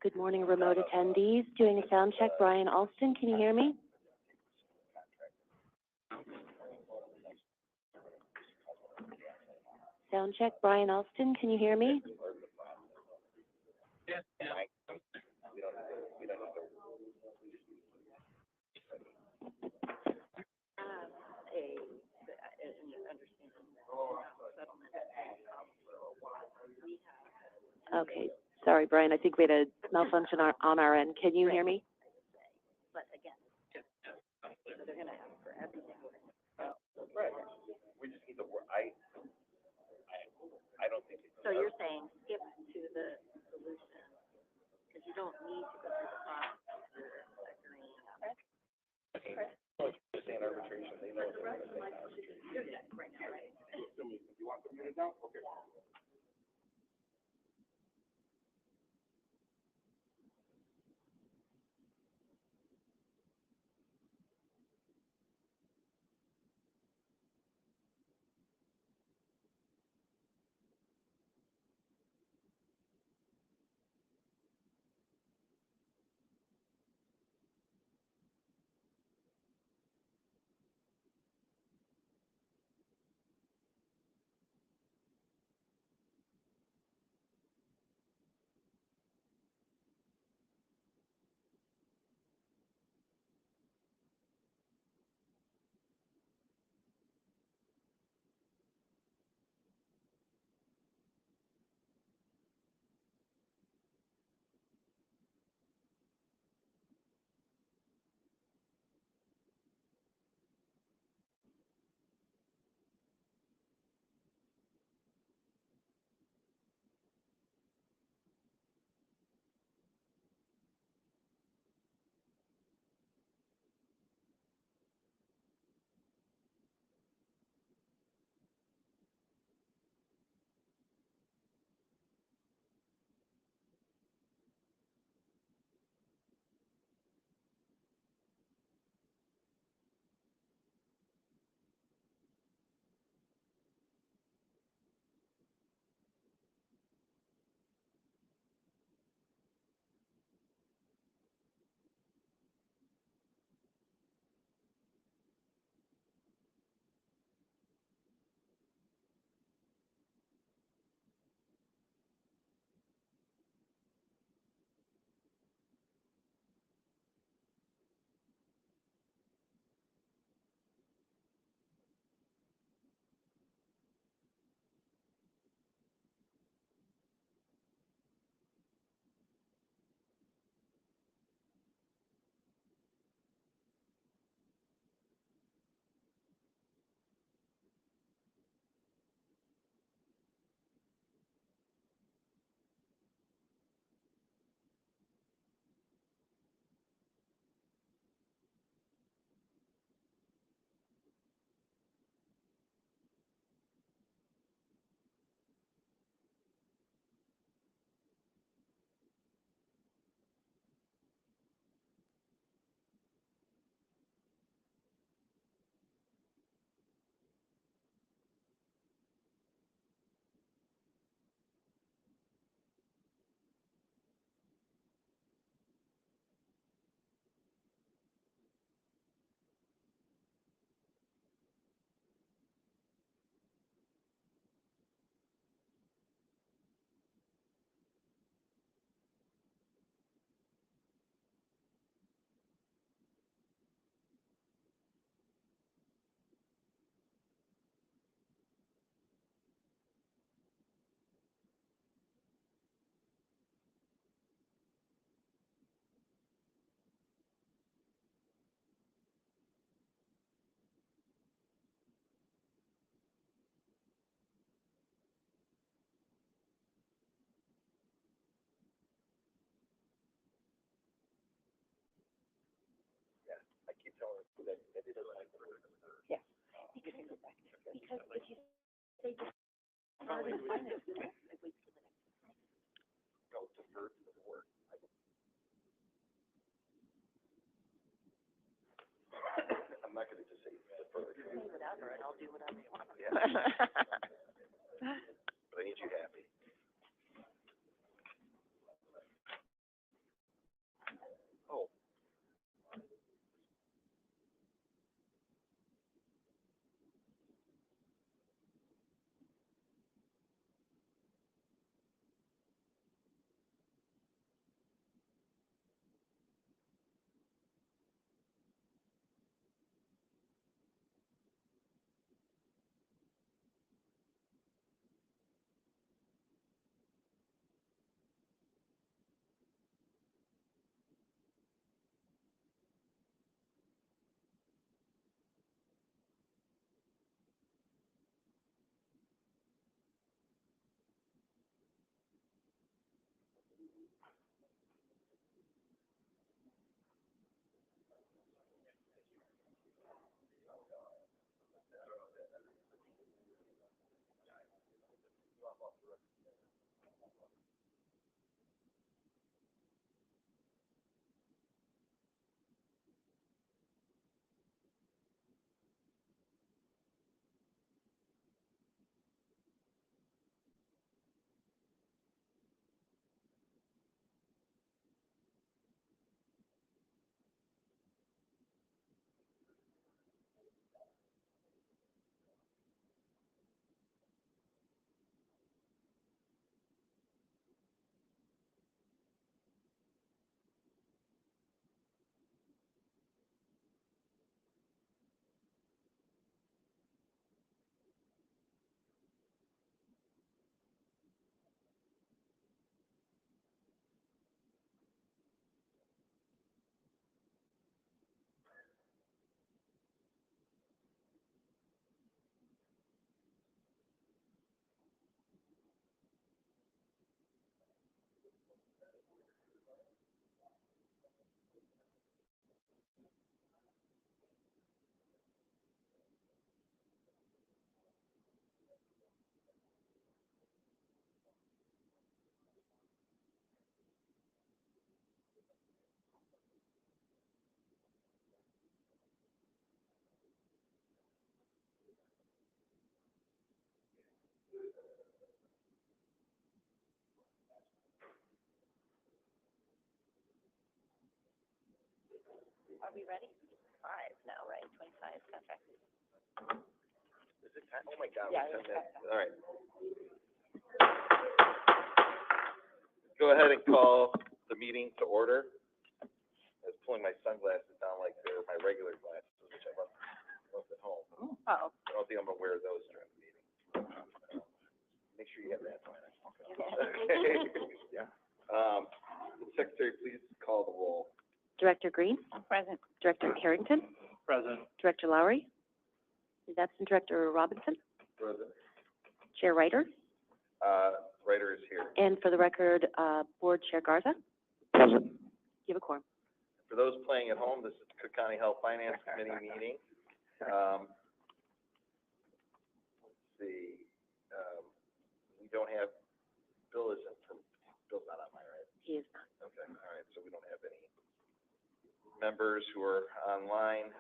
Good morning, remote attendees. Doing a sound check. Brian Alston, can you hear me? Sound check. Brian Alston, can you hear me? Okay. Sorry, Brian. I think we had a malfunction on our end. Can you hear me? So you're saying skip to the solution because you don't need to go through the process of agreeing on it. Yeah. Because if you say just start and finish, if we without her, and I'll do whatever you want. Are we ready? 5 now, right? 25 contract. Is it time? Oh my God. Yeah, we're 10 it's minutes. All right. Go ahead and call the meeting to order. I was pulling my sunglasses down like they're my regular glasses, which I left at home. Oh. I don't think I'm gonna wear those during the meeting. Make sure you have that, Joanna. Okay. Yeah. Secretary, please call the roll. Director Green? Present. Director Harrington? Present. Director Lowry? Is absent. Director Robinson? Present. Chair Ryder? Writer is here. And for the record, Board Chair Garza? Present. You have a quorum. For those playing at home, this is the Cook County Health Finance Committee meeting. Let's see, we don't have, Bill's not on my right. He is not. Okay, all right, so we don't have any members who are online.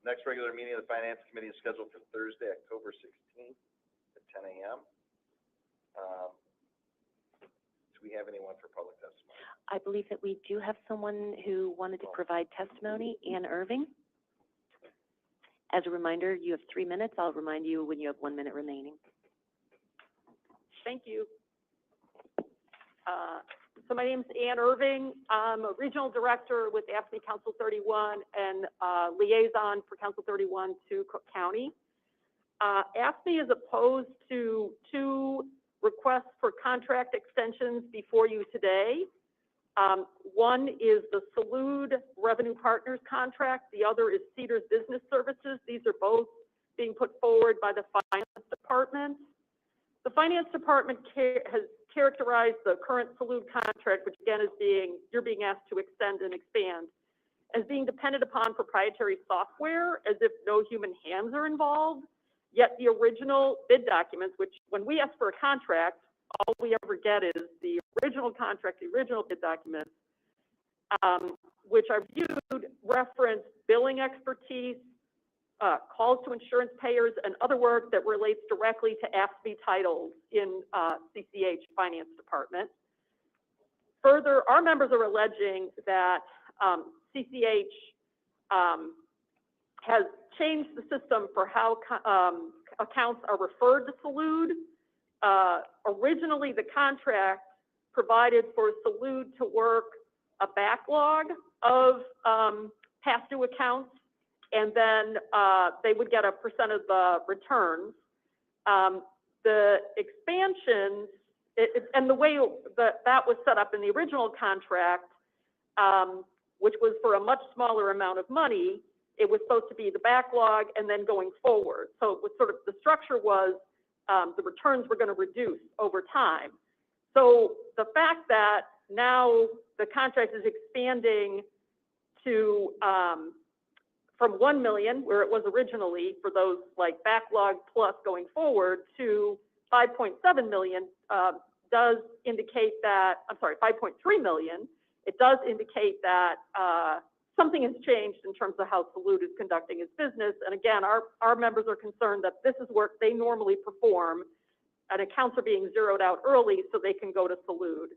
Next regular meeting of the Finance Committee is scheduled for Thursday, October 16th at 10 a.m. Do we have anyone for public testimony? I believe that we do have someone who wanted to provide testimony, Ann Irving. As a reminder, you have 3 minutes. I'll remind you when you have 1 minute remaining. Thank you. So my name's Ann Irving. I'm a regional director with AFSCME Council 31 and liaison for Council 31 to Cook County. AFSCME is opposed to 2 requests for contract extensions before you today. One is the Salud Revenue Partners contract. The other is Cedars Business Services. These are both being put forward by the Finance Department. The Finance Department has characterized the current Salud contract, which again is you're being asked to extend and expand, as being dependent upon proprietary software, as if no human hands are involved. Yet the original bid documents, which when we ask for a contract, all we ever get is the original contract, the original bid documents, which I reviewed, reference billing expertise, calls to insurance payers, and other work that relates directly to AFSCME titles in CCH Finance Department. Further, our members are alleging that CCH has changed the system for how accounts are referred to Salud. Originally, the contract provided for Salud to work a backlog of past due accounts, and then they would get a % of the returns. The expansion, and the way that was set up in the original contract, which was for a much smaller amount of money, it was supposed to be the backlog and then going forward. So it was sort of, the structure was the returns were going to reduce over time. So the fact that now the contract is expanding to from 1 million, where it was originally for those like backlog plus going forward, to 5.7 million does indicate that, I'm sorry, 5.3 million, it does indicate that something has changed in terms of how Salud is conducting its business. And again, our members are concerned that this is work they normally perform, and accounts are being zeroed out early so they can go to Salud.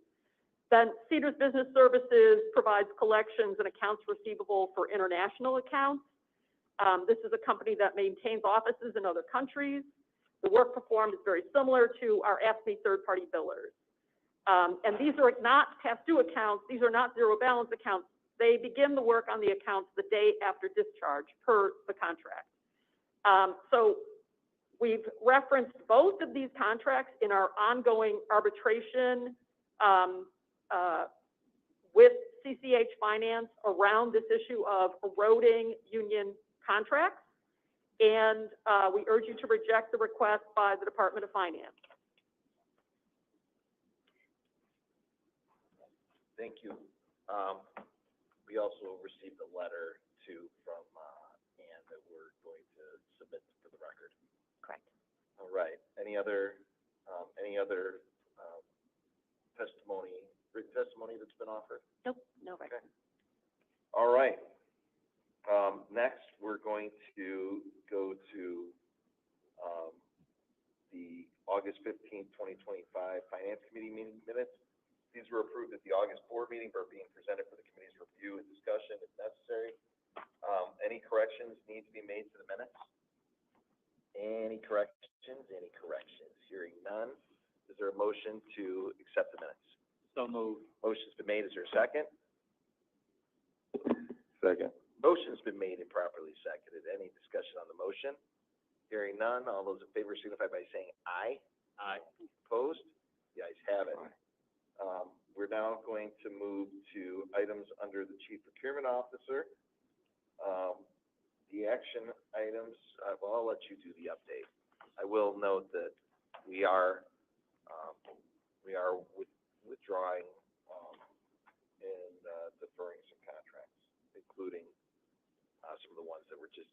Then Cedars Business Services provides collections and accounts receivable for international accounts. This is a company that maintains offices in other countries. The work performed is very similar to our AFSCME third-party billers. And these are not past due accounts. These are not zero balance accounts. They begin the work on the accounts the day after discharge per the contract. So we've referenced both of these contracts in our ongoing arbitration with CCH Finance around this issue of eroding union contracts. And we urge you to reject the request by the Department of Finance. Thank you. We also received a letter too from Ann that we're going to submit for the record. Correct. All right. Any other testimony, written testimony that's been offered? Nope, no record. Okay. All right. Next, we're going to go to the August 15th, 2025 Finance Committee meeting minutes. These were approved at the August board meeting, but are being presented for the committee's review and discussion if necessary. corrections need to be made to the minutes? Any corrections? Hearing none, is there a motion to accept the minutes? So moved. Motion's been made, is there a second? Second. Motion's been made and properly seconded. Any discussion on the motion? Hearing none, all those in favor signify by saying aye. Aye. Opposed? The ayes have it. We're now going to move to items under the Chief Procurement Officer. The action items, well, I'll let you do the update. I will note that we are withdrawing, and deferring some contracts, including, some of the ones that were just,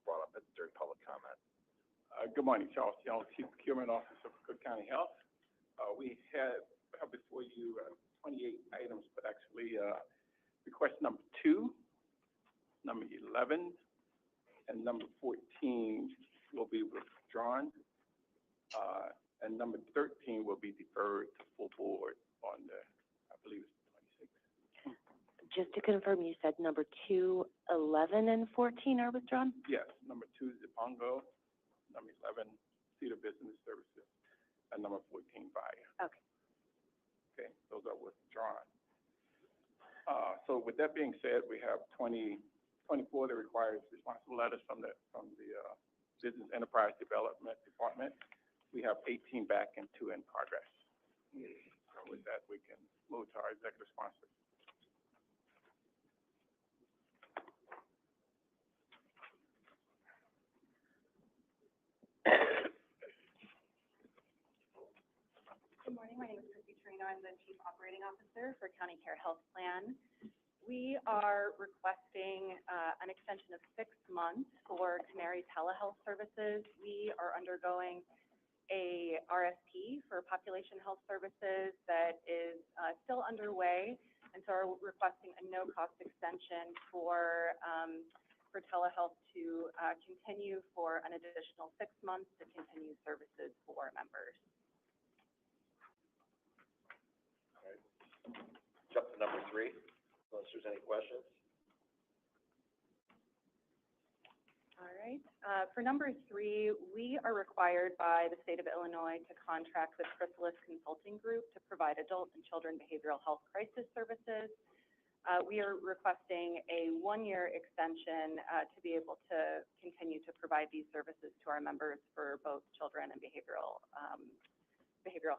brought up during public comment. Good morning, Charles Jones, Chief Procurement Officer for Cook County Health. We have before you 28 items, but actually request number 2, number 11, and number 14 will be withdrawn, and number 13 will be deferred to full board on the, I believe it's the 26th. Just to confirm, you said number 2, 11, and 14 are withdrawn? Yes, number 2 is Pongo, number 11, Cedar Business Services, and number 14, Fire. Okay. Okay, those are withdrawn. So with that being said, we have 24 that requires responsible letters from the Business Enterprise Development Department. We have 18 back and 2 in progress. So with that, we can move to our executive sponsor. Good morning, my name is Christy Torino, I'm the Chief Operating Officer for County Care Health Plan. We are requesting an extension of 6 months for Canary Telehealth Services. We are undergoing a RFP for population health services that is still underway, and so are requesting a no-cost extension for telehealth to continue for an additional 6 months to continue services for members. Jump to number 3, unless there's any questions. All right. For number 3, we are required by the state of Illinois to contract with Chrysalis Consulting Group to provide adult and children behavioral health crisis services. We are requesting a 1-year extension to be able to continue to provide these services to our members for both children and behavioral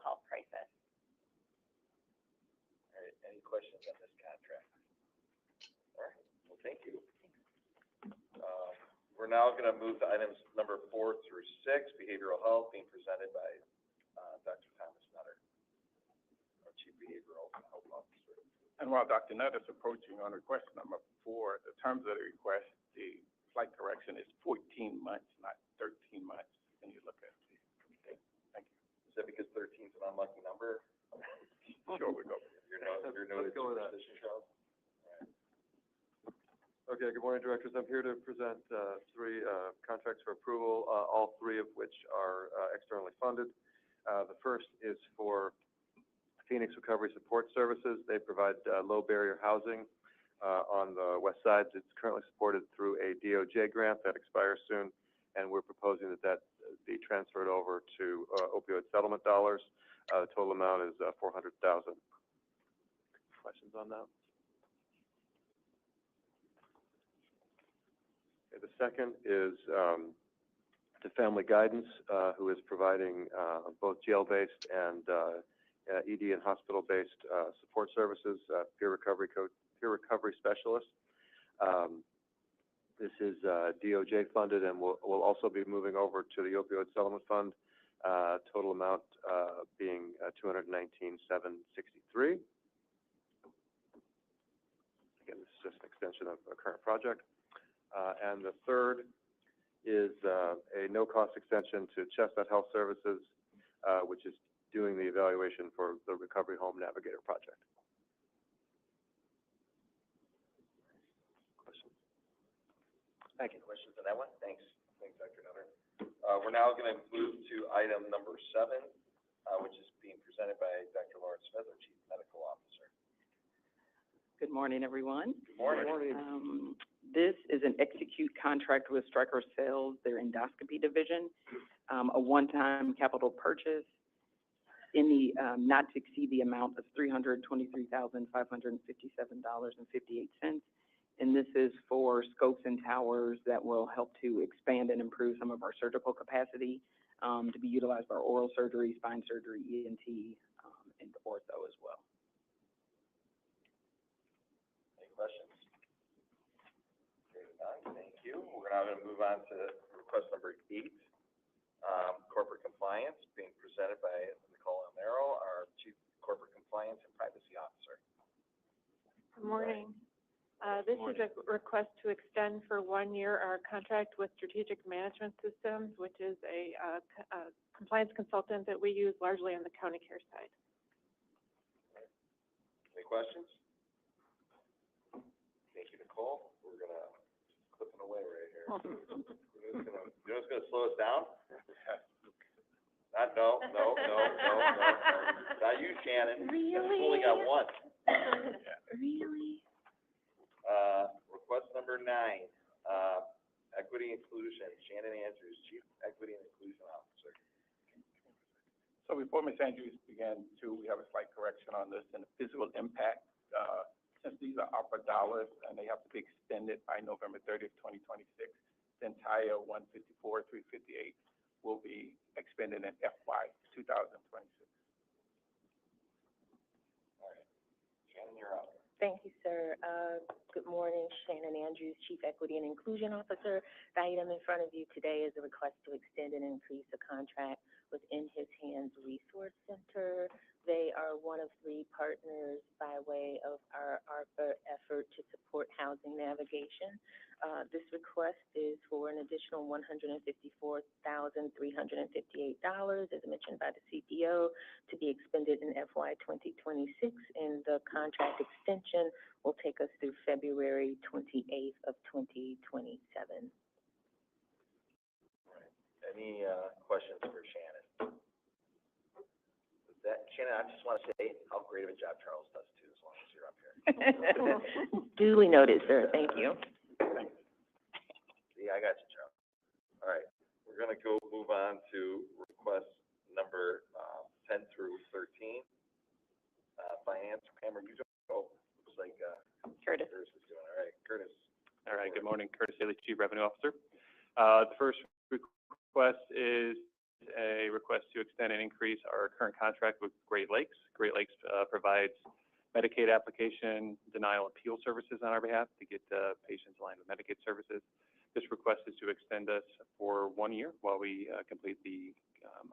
health crisis. All right, any questions on this contract? All right, well, thank you. We're now going to move to items number 4 through 6, behavioral health, being presented by Dr. Thomas Nutter, our Chief Behavioral Health Officer. And while Dr. Nutt is approaching on request number 4, the terms of the request, the slight correction is 14 months, not 13 months. Can you look at it? Okay, thank you. Is that because 13 is an unlucky number? Sure, we go. Your noted superstition, Charles? Okay, good morning, directors. I'm here to present 3 contracts for approval, all 3 of which are externally funded. The first is for Phoenix Recovery Support Services. They provide low barrier housing on the west side. It's currently supported through a DOJ grant that expires soon, and we're proposing that be transferred over to opioid settlement dollars. The total amount is $400,000. Questions on that? Okay, the second is to Family Guidance, who is providing both jail-based and ED and hospital-based support services, peer recovery specialist. This is DOJ funded and will also be moving over to the opioid settlement fund. Total amount being $219,763. Again, this is just an extension of a current project. And the third is a no-cost extension to Chestnut Health Services, which is doing the evaluation for the Recovery Home Navigator project. Questions? Thank you. Questions on that one? Thanks, Dr. Nutter. We're now going to move to item number 7, which is being presented by Dr. Lauren Smith, our Chief Medical Officer. Good morning, everyone. Good morning. This is an execute contract with Stryker Sales, their endoscopy division, a one-time capital purchase in the, not to exceed the amount of $323,557.58. And this is for scopes and towers that will help to expand and improve some of our surgical capacity, to be utilized for oral surgery, spine surgery, ENT, and ortho as well. Any questions? Thank you. We're now going to move on to request number 8, corporate compliance, being presented by Nicole Amaro, our Chief Corporate Compliance and Privacy Officer. Good morning. This is a request to extend for 1 year our contract with Strategic Management Systems, which is a compliance consultant that we use largely on the county care side. Any questions? Thank you, Nicole. We're gonna clipping away right here. You know what's gonna slow us down? No. Not you, Shannon. Really? We've only got one. Really? Request number 9, equity inclusion. Shannon Andrews, Chief Equity and Inclusion Officer. So before Ms. Andrews began to, we have a slight correction on this and the physical impact. Since these are ARPA dollars and they have to be extended by November 30th, 2026, the entire 154,358 will be expended in FY 2026. All right. Shannon, you're up. Thank you, sir. Good morning, Shannon Andrews, Chief Equity and Inclusion Officer. The item in front of you today is a request to extend and increase a contract with In His Hands Resource Center. They are one of 3 partners by way of our ARPA effort to support housing navigation. This request is for an additional $154,358, as mentioned by the CPO, to be expended in FY 2026, and the contract extension will take us through February 28th of 2027. All right. Any questions for Shannon? With that, Shannon, I just want to say how great of a job Charles does too, as long as you're up here. Duly noted, sir. Thank you. See, I got you, Charles. All right, we're gonna move on to request number 10 through 13. Finance, Pam, you don't go. Looks like Curtis. Curtis is doing. All right, Curtis. All right, good morning. Curtis Haley, Chief Revenue Officer. The first request is a request to extend and increase our current contract with Great Lakes. Great Lakes provides Medicaid application denial appeal services on our behalf to get patients aligned with Medicaid services. This request is to extend us for 1 year while we complete the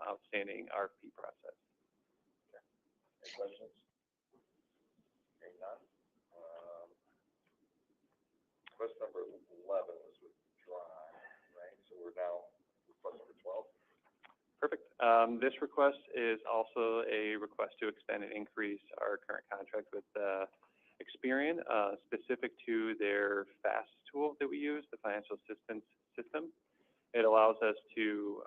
outstanding RFP process. Okay. Any questions? Hearing none. Request number 11 was withdrawn, right? So we're now request number 12. Perfect. This request is also a request to extend and increase our current contract with Experian, specific to their FAST tool that we use, the financial assistance system. It allows us to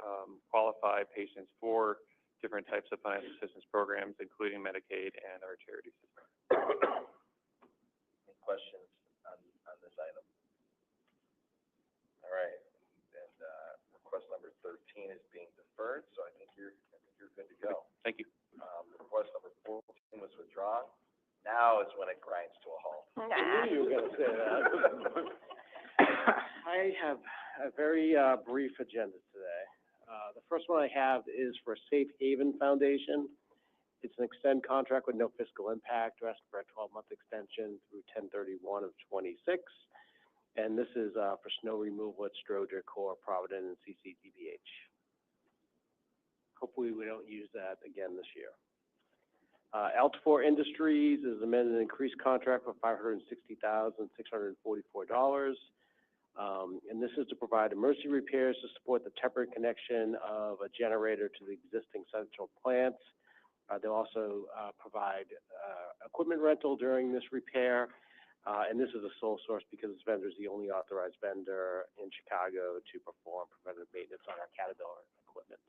qualify patients for different types of financial assistance programs, including Medicaid and our charity system. Any questions on this item? All right, and request number 13 is being deferred, so I think you're good to go. Thank you. Request number 14 was withdrawn. Now is when it grinds to a halt. I knew you were going to say that. I have a very brief agenda today. The first one I have is for Safe Haven Foundation. It's an extend contract with no fiscal impact. We're asking for a 12-month extension through 10/31 of 26. And this is for snow removal at Stroger, Core, Providence, and CCH. Hopefully we don't use that again this year. Altifor Industries is amended and increased contract for $560,644. And this is to provide emergency repairs to support the temporary connection of a generator to the existing central plants. They'll also provide equipment rental during this repair. And this is a sole source because this vendor is the only authorized vendor in Chicago to perform preventative maintenance on our Caterpillar equipment.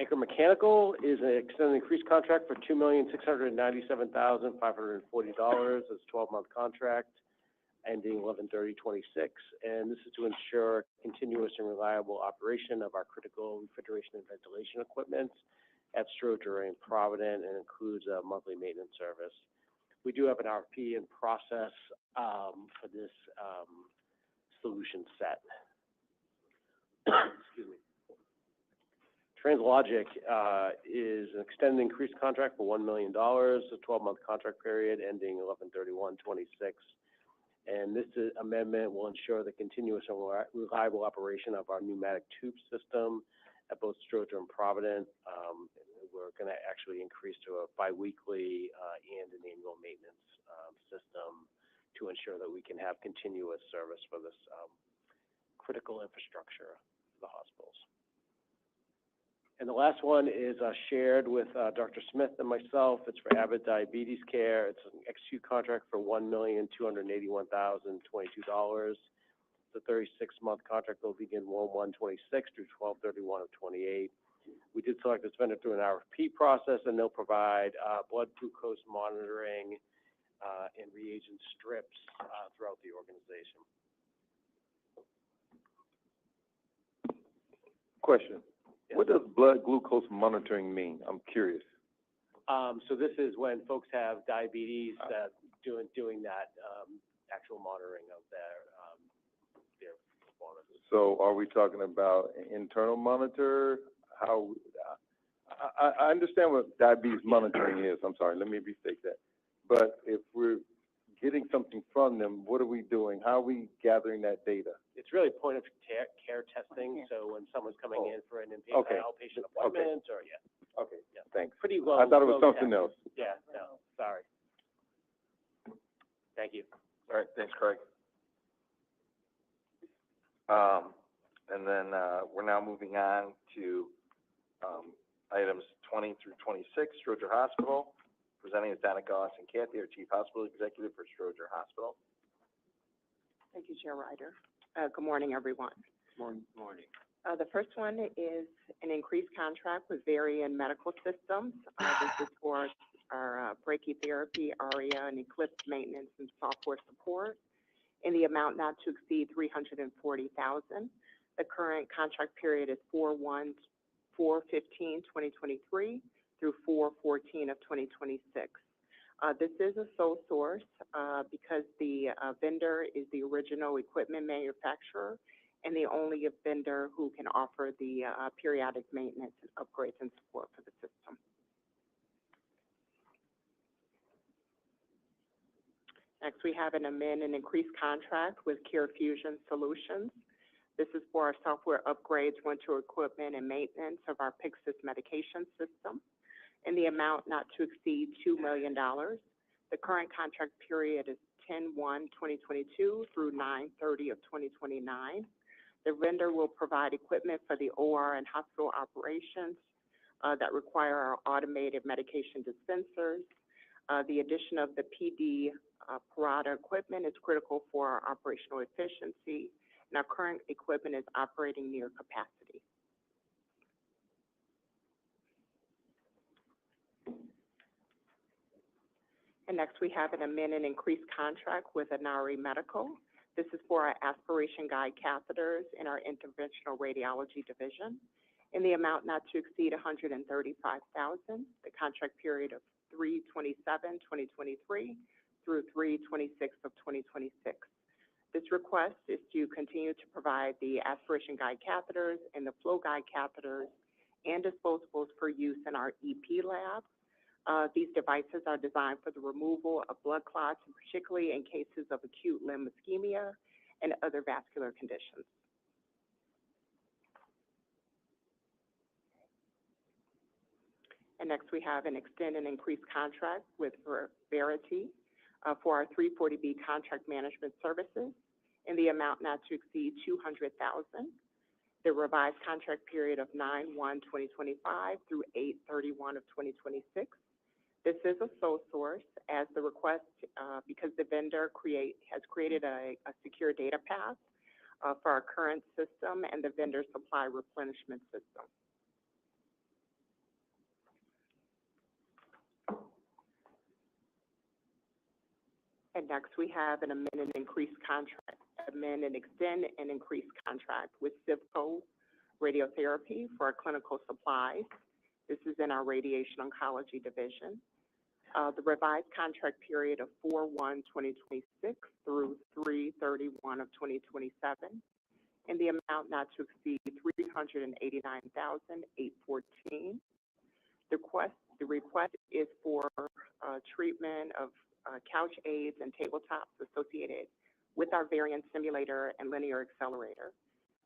Anchor Mechanical is an extended increased contract for $2,697,540. It's a 12-month contract ending 11/30/26, and this is to ensure continuous and reliable operation of our critical refrigeration and ventilation equipment at Stroger and Provident, and includes a monthly maintenance service. We do have an RFP in process for this solution set. Excuse me. Translogic is an extended increased contract for $1 million, a 12-month contract period ending 11/31/26. And this amendment will ensure the continuous and reliable operation of our pneumatic tube system at both Stroger and Provident. We're going to actually increase to a biweekly and an annual maintenance system to ensure that we can have continuous service for this critical infrastructure for the hospitals. And the last one is shared with Dr. Smith and myself. It's for Abbott Diabetes Care. It's an execute contract for $1,281,022. It's a 36-month contract that will begin 1/1/26 through 12/31/28. We did select this vendor through an RFP process, and they'll provide blood glucose monitoring and reagent strips throughout the organization. Question. Yes. What does blood glucose monitoring mean? I'm curious. So this is when folks have diabetes, doing that actual monitoring of their performance. So are we talking about an internal monitor? How, I understand what diabetes monitoring is. I'm sorry, let me restate that. But if we're getting something from them, what are we doing? How are we gathering that data? It's really point of care testing, so when someone's coming in for an outpatient appointment, or, Okay, thanks. pretty low. I thought it was low something tech. else. Yeah, no, sorry. Thank you. All right, thanks, Craig. And then, we're now moving on to, items 20 through 26, Stroger Hospital. Presenting is Donna Goss and Kathy, our Chief Hospital Executive for Stroger Hospital. Thank you, Chair Ryder. Good morning, everyone. Morning. The first one is an increased contract with Varian Medical Systems. This is for our brachytherapy, ARIA, and Eclipse maintenance and software support in the amount not to exceed $340,000. The current contract period is 4/15/2023 through 4/14/2026. This is a sole source because the vendor is the original equipment manufacturer and the only vendor who can offer the periodic maintenance and upgrades and support for the system. Next, we have an amend and increased contract with Care Fusion Solutions. This is for our software upgrades, rental equipment, and maintenance of our Pyxis medication system in the amount not to exceed $2 million. The current contract period is 10/1/2022 through 9/30/2029. The vendor will provide equipment for the OR and hospital operations that require our automated medication dispensers. The addition of the PD Parata equipment is critical for our operational efficiency, and our current equipment is operating near capacity. And next, we have an amend and increased contract with Inari Medical. This is for our aspiration guide catheters in our interventional radiology division in the amount not to exceed $135,000. The contract period of 3/27/2023 through 3/26/2026. This request is to continue to provide the aspiration guide catheters and the flow guide catheters and disposables for use in our EP lab. These devices are designed for the removal of blood clots, and particularly in cases of acute limb ischemia and other vascular conditions. And next, we have an extend and increased contract with Verity for our 340B contract management services in the amount not to exceed $200,000. The revised contract period of 9/1/2025 through 8/31/2026. This is a sole source as the request, because the vendor has created a secure data path for our current system and the vendor supply replenishment system. And next, we have an amend and increase contract, amend and extend and increase contract with Civco Radiotherapy for our clinical supplies. This is in our radiation oncology division. The revised contract period of 4/1/2026 through 3/31/2027, in the amount not to exceed $389,814. The request is for treatment of couch aids and tabletops associated with our variant simulator and linear accelerator.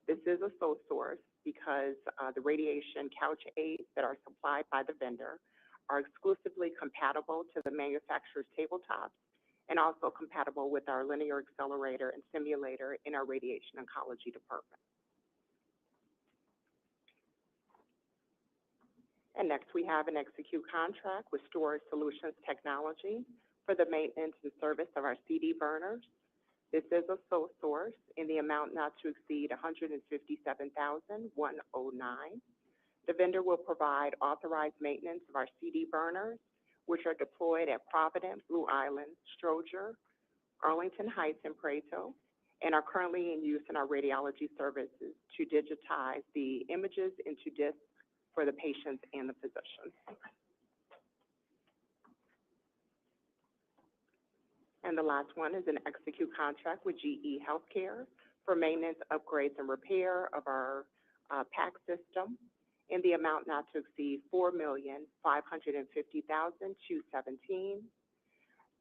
This is a sole source because the radiation couch aids that are supplied by the vendor are exclusively compatible to the manufacturer's tabletops and also compatible with our linear accelerator and simulator in our radiation oncology department. And next, we have an execute contract with Storage Solutions Technology for the maintenance and service of our CD burners. This is a sole source in the amount not to exceed $157,109. The vendor will provide authorized maintenance of our CD burners, which are deployed at Providence, Blue Island, Stroger, Arlington Heights, and Prato, and are currently in use in our radiology services to digitize the images into discs for the patients and the physicians. And the last one is an execute contract with GE Healthcare for maintenance, upgrades, and repair of our PAC system in the amount not to exceed $4,550,217.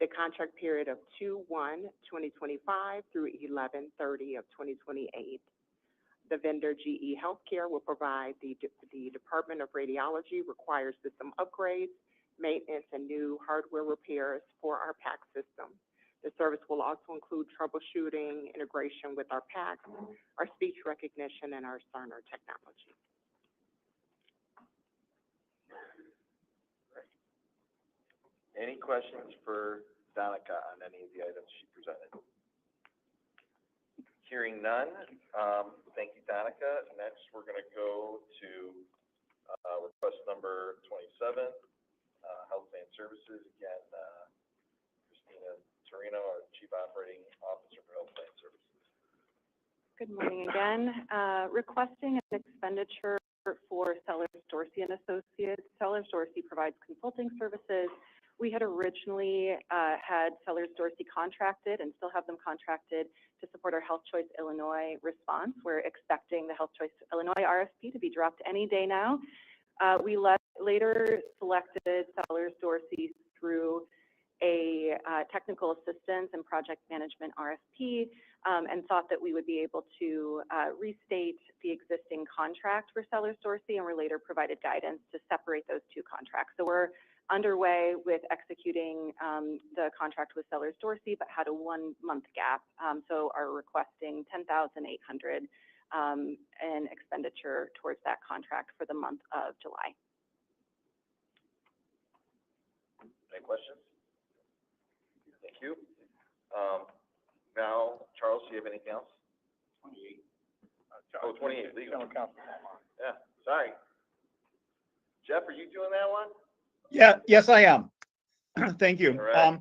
The contract period of 2/1/2025 through 11/30/2028. The vendor GE Healthcare will provide the Department of Radiology required system upgrades, maintenance, and new hardware repairs for our PAC system. The service will also include troubleshooting, integration with our PAC, our speech recognition, and our Cerner technology. Any questions for Donica on any of the items she presented? Hearing none, thank you, Donica. Next, we're going to go to request number 27, Health Plan Services. Again, Christina Torino, our Chief Operating Officer for Health Plan Services. Good morning again. Requesting an expenditure for Sellers Dorsey and Associates. Sellers Dorsey provides consulting services. We had originally had Sellers Dorsey contracted and still have them contracted to support our Health Choice Illinois response. We're expecting the Health Choice Illinois RFP to be dropped any day now. We later selected Sellers Dorsey through a technical assistance and project management RFP and thought that we would be able to restate the existing contract for Sellers Dorsey, and we're later provided guidance to separate those two contracts. So we're underway with executing the contract with Sellers Dorsey, but had a 1-month gap. So are requesting $10,800 in expenditure towards that contract for the month of July. Any questions? Thank you. Now, Charles, do you have anything else? 28. 28, legal. General counsel. Yeah, sorry. Jeff, are you doing that one? Yeah, yes, I am. Thank you. All right.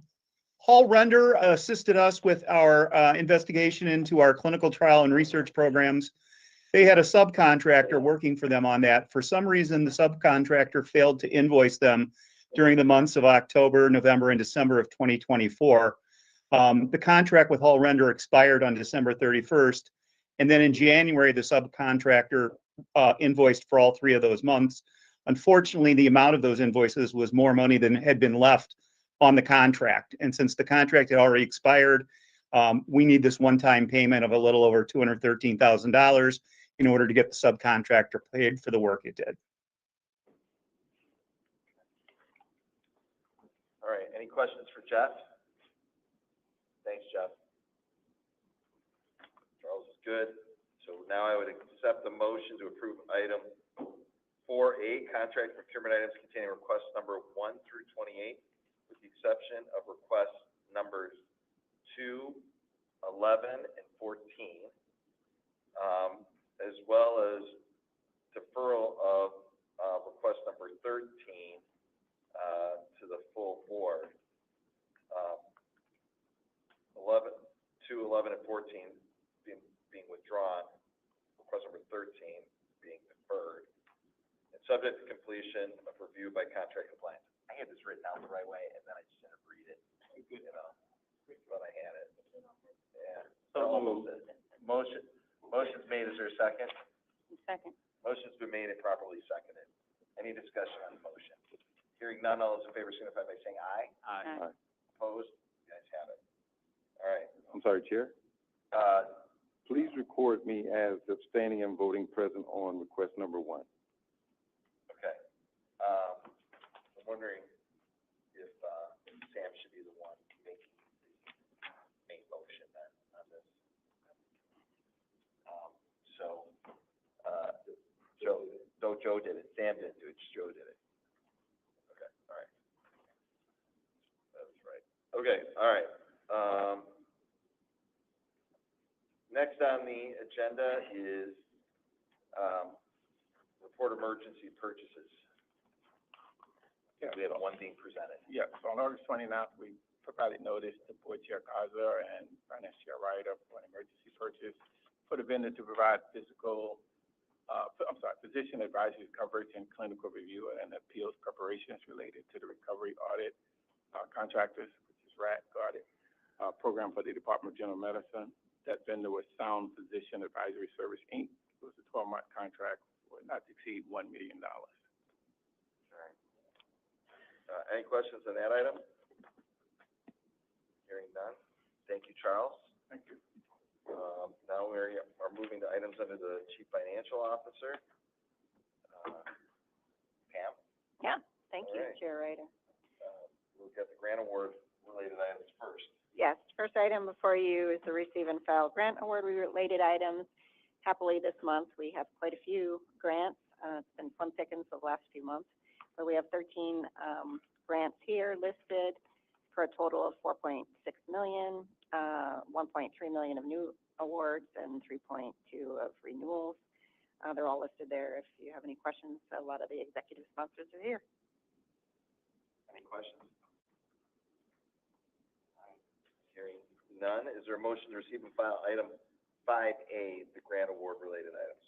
Hall Render assisted us with our investigation into our clinical trial and research programs. They had a subcontractor working for them on that. For some reason, the subcontractor failed to invoice them during the months of October, November, and December of 2024. The contract with Hall Render expired on December 31st. And then in January, the subcontractor invoiced for all 3 of those months. Unfortunately, the amount of those invoices was more money than had been left on the contract. And since the contract had already expired, we need this one-time payment of a little over $213,000 in order to get the subcontractor paid for the work it did. All right, any questions for Jeff? Thanks, Jeff. Charles is good. So now I would accept the motion to approve item 4A, contract procurement items containing request number 1 through 28, with the exception of request numbers 2, 11, and 14, as well as deferral of request number 13 to the full board. 14 being withdrawn, request number 13 being deferred, and subject to completion of review by contract compliance. I had this written out the right way, and then I just didn't read it, but I had it. Yeah. Motion's made, is there a second? Second. Motion's been made and properly seconded. Any discussion on the motion? Hearing none, all those in favor signify by saying aye. Aye. Opposed? You guys have it. All right. I'm sorry, Chair. Please record me as abstaining and voting present on request number 1. Okay. I'm wondering if, Sam should be the one making the main motion then on this. Joe did it. Sam didn't do it, just Joe did it. Okay, all right. That was right. Okay, all right. Next on the agenda is, report emergency purchases. Yeah, We have one being presented. Yeah, so on August 29th, we provided notice to Board Chair Gaza and Finance Chair Ryder for an emergency purchase for the vendor to provide physician advisory coverage and clinical review and appeals preparations related to the recovery audit contractors, which is RAT audit, program for the Department of General Medicine. That vendor was Sound Physician Advisory Service, Inc. It was a 12-month contract for not to exceed $1 million. All right. Any questions on that item? Hearing none. Thank you, Charles. Thank you. Now we are moving to items under the Chief Financial Officer. Pam? Yeah, thank you, All right. Chair Ryder. We'll get the grant award related items first. Yes, first item before you is the receive and file grant award related items. Happily, this month, we have quite a few grants. It's been fun pickings the last few months. But we have 13 grants here listed for a total of $4.6 million, $1.3 million of new awards and 3.2 of renewals. They're all listed there. If you have any questions, a lot of the executive sponsors are here. Any questions? Hearing none, is there a motion to receive and file item 5A, the grant award related items?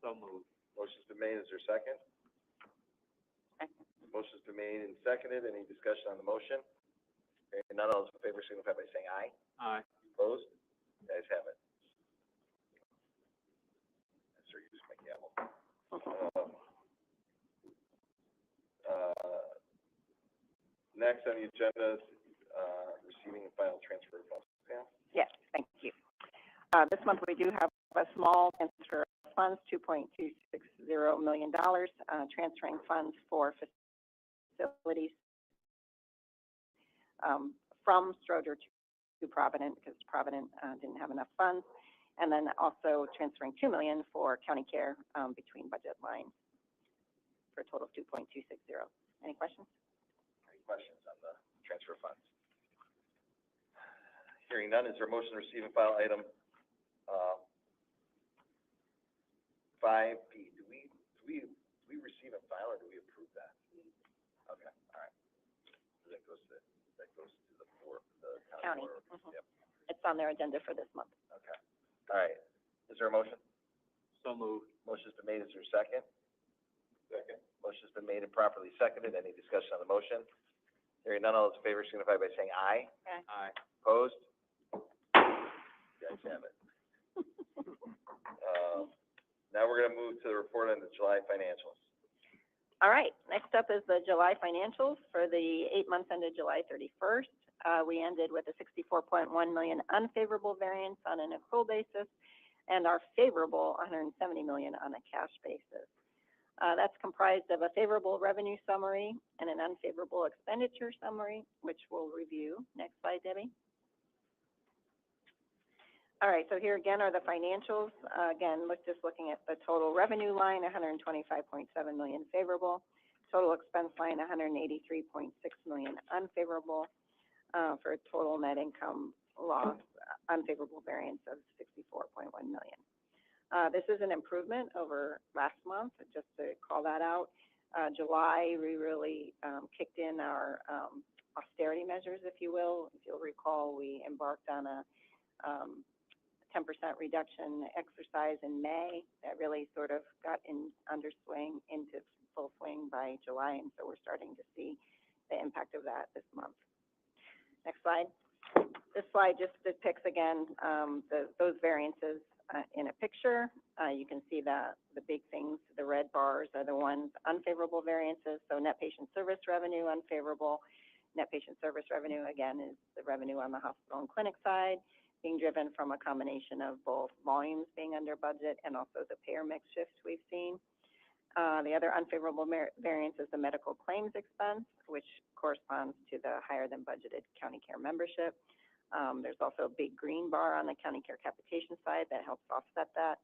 So moved. Motion's been made, is there a second? Second. Motion's been made and seconded, any discussion on the motion? Hearing none, all those in favor signify by saying aye. Aye. Opposed? You guys have it. I sure use my gavel. Next on the agenda is, receiving and final transfer of funds. Pam? Yes, thank you. This month we do have a small transfer of funds, $2.260 million, transferring funds for facilities from Stroger to Provident because Provident didn't have enough funds, and then also transferring $2 million for county care between budget lines for a total of $2.260. Any questions? Any questions on the transfer funds? Hearing none, is there a motion to receive and file item 5B? Do we receive and file, or do we approve that? Okay, all right. That goes to the county. Board. Yep. It's on their agenda for this month. Okay. All right. Is there a motion? So moved. Motion's been made. Is there a second? Second. Motion's been made and properly seconded. Any discussion on the motion? Hearing none, all those in favor signify by saying aye. Okay. Aye. Opposed? You guys have it. Now we're gonna move to the report on the July financials. All right, next up is the July financials for the 8 months ended July 31st. We ended with a $64.1 million unfavorable variance on an accrual basis and our favorable $170 million on a cash basis. That's comprised of a favorable revenue summary and an unfavorable expenditure summary, which we'll review. Next slide, Debbie. All right, so here again are the financials. Again, just looking at the total revenue line, $125.7 million favorable. Total expense line, $183.6 million unfavorable, for a total net income loss, unfavorable variance of $64.1 million. This is an improvement over last month, just to call that out. July, we really kicked in our austerity measures, if you will. If you'll recall, we embarked on a 10% reduction exercise in May. That really sort of got into full swing by July, and so we're starting to see the impact of that this month. Next slide. This slide just depicts again those variances in a picture. You can see the big things. The red bars are the ones unfavorable variances. So net patient service revenue unfavorable. Net patient service revenue again is the revenue on the hospital and clinic side, being driven from a combination of both volumes being under budget and also the payer mix shift we've seen. The other unfavorable variance is the medical claims expense, which corresponds to the higher than budgeted county care membership. There's also a big green bar on the county care capitation side that helps offset that.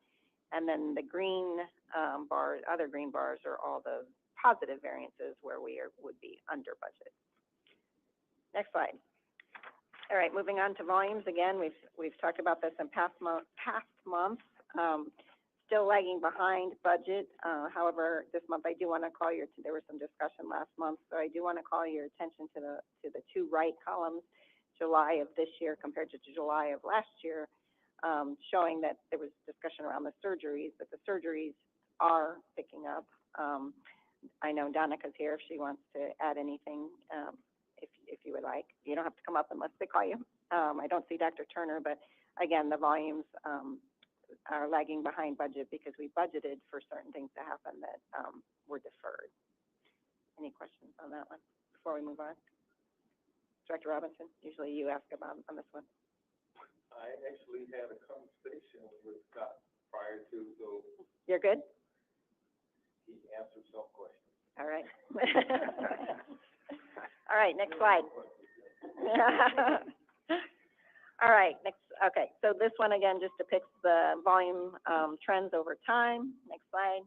And then the green other green bars are all the positive variances where we would be under budget. Next slide. All right, moving on to volumes. Again, we've talked about this in past months. Still lagging behind budget. However, this month I do want to call there was some discussion last month, so I do want to call your attention to the two right columns, July of this year compared to July of last year, showing that there was discussion around the surgeries, but the surgeries are picking up. I know Donica's here if she wants to add anything, if you would like. You don't have to come up unless they call you. I don't see Dr. Turner, but again, the volumes are lagging behind budget because we budgeted for certain things to happen that were deferred. Any questions on that one before we move on? Director Robinson, usually you ask about on this one. I actually had a conversation with Scott prior to, so You're good? he answered some questions. All right. All right, next slide. All right, okay, so this one again just depicts the volume trends over time. Next slide,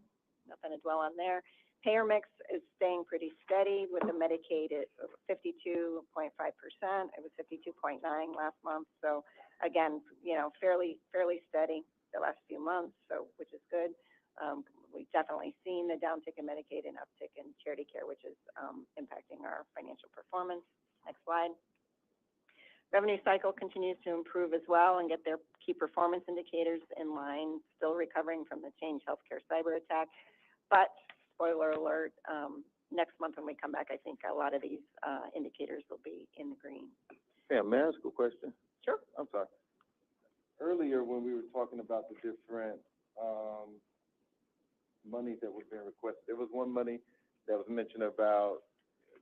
nothing to dwell on there. Payer mix is staying pretty steady with the Medicaid at 52.5%. It was 52.9 last month. So again, fairly steady the last few months, so which is good. We've definitely seen the downtick in Medicaid and uptick in charity care, which is impacting our financial performance. Next slide. Revenue cycle continues to improve as well and get their key performance indicators in line, still recovering from the Change Healthcare cyber attack. But spoiler alert, next month when we come back, I think a lot of these indicators will be in the green. Yeah, may I ask a question? Sure. I'm sorry. Earlier, when we were talking about the different monies that were being requested, there was one money that was mentioned about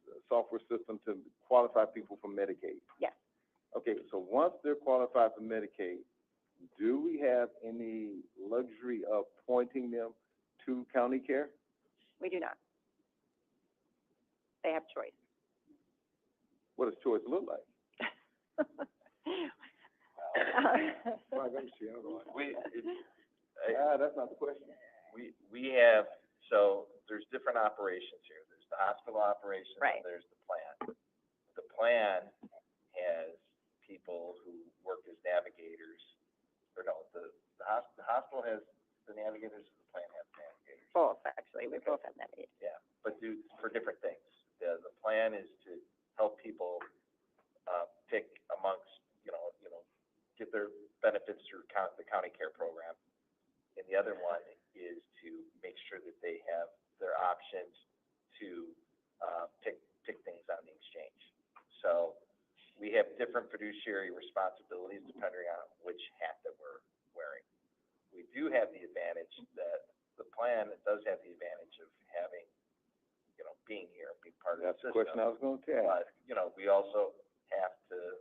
the software system to qualify people for Medicaid. Yes. Okay, so once they're qualified for Medicaid, do we have any luxury of pointing them to county care? We do not. They have choice. What does choice look like? That's not the question. We have, so there's different operations here. There's the hospital operations, right, and there's the plan. The plan has people who work as navigators, or no, the hospital has the navigators, and the plan has navigators. Both, actually, we both have navigators. Yeah, but for different things. The plan is to help people pick amongst, get their benefits through the county care program. And the other one is to make sure that they have their options to pick things on the exchange. So we have different fiduciary responsibilities depending on which hat that we're wearing. We do have the advantage that the plan does have the advantage of having, being here, being part of the system. That's the question I was going to ask. But, we also have to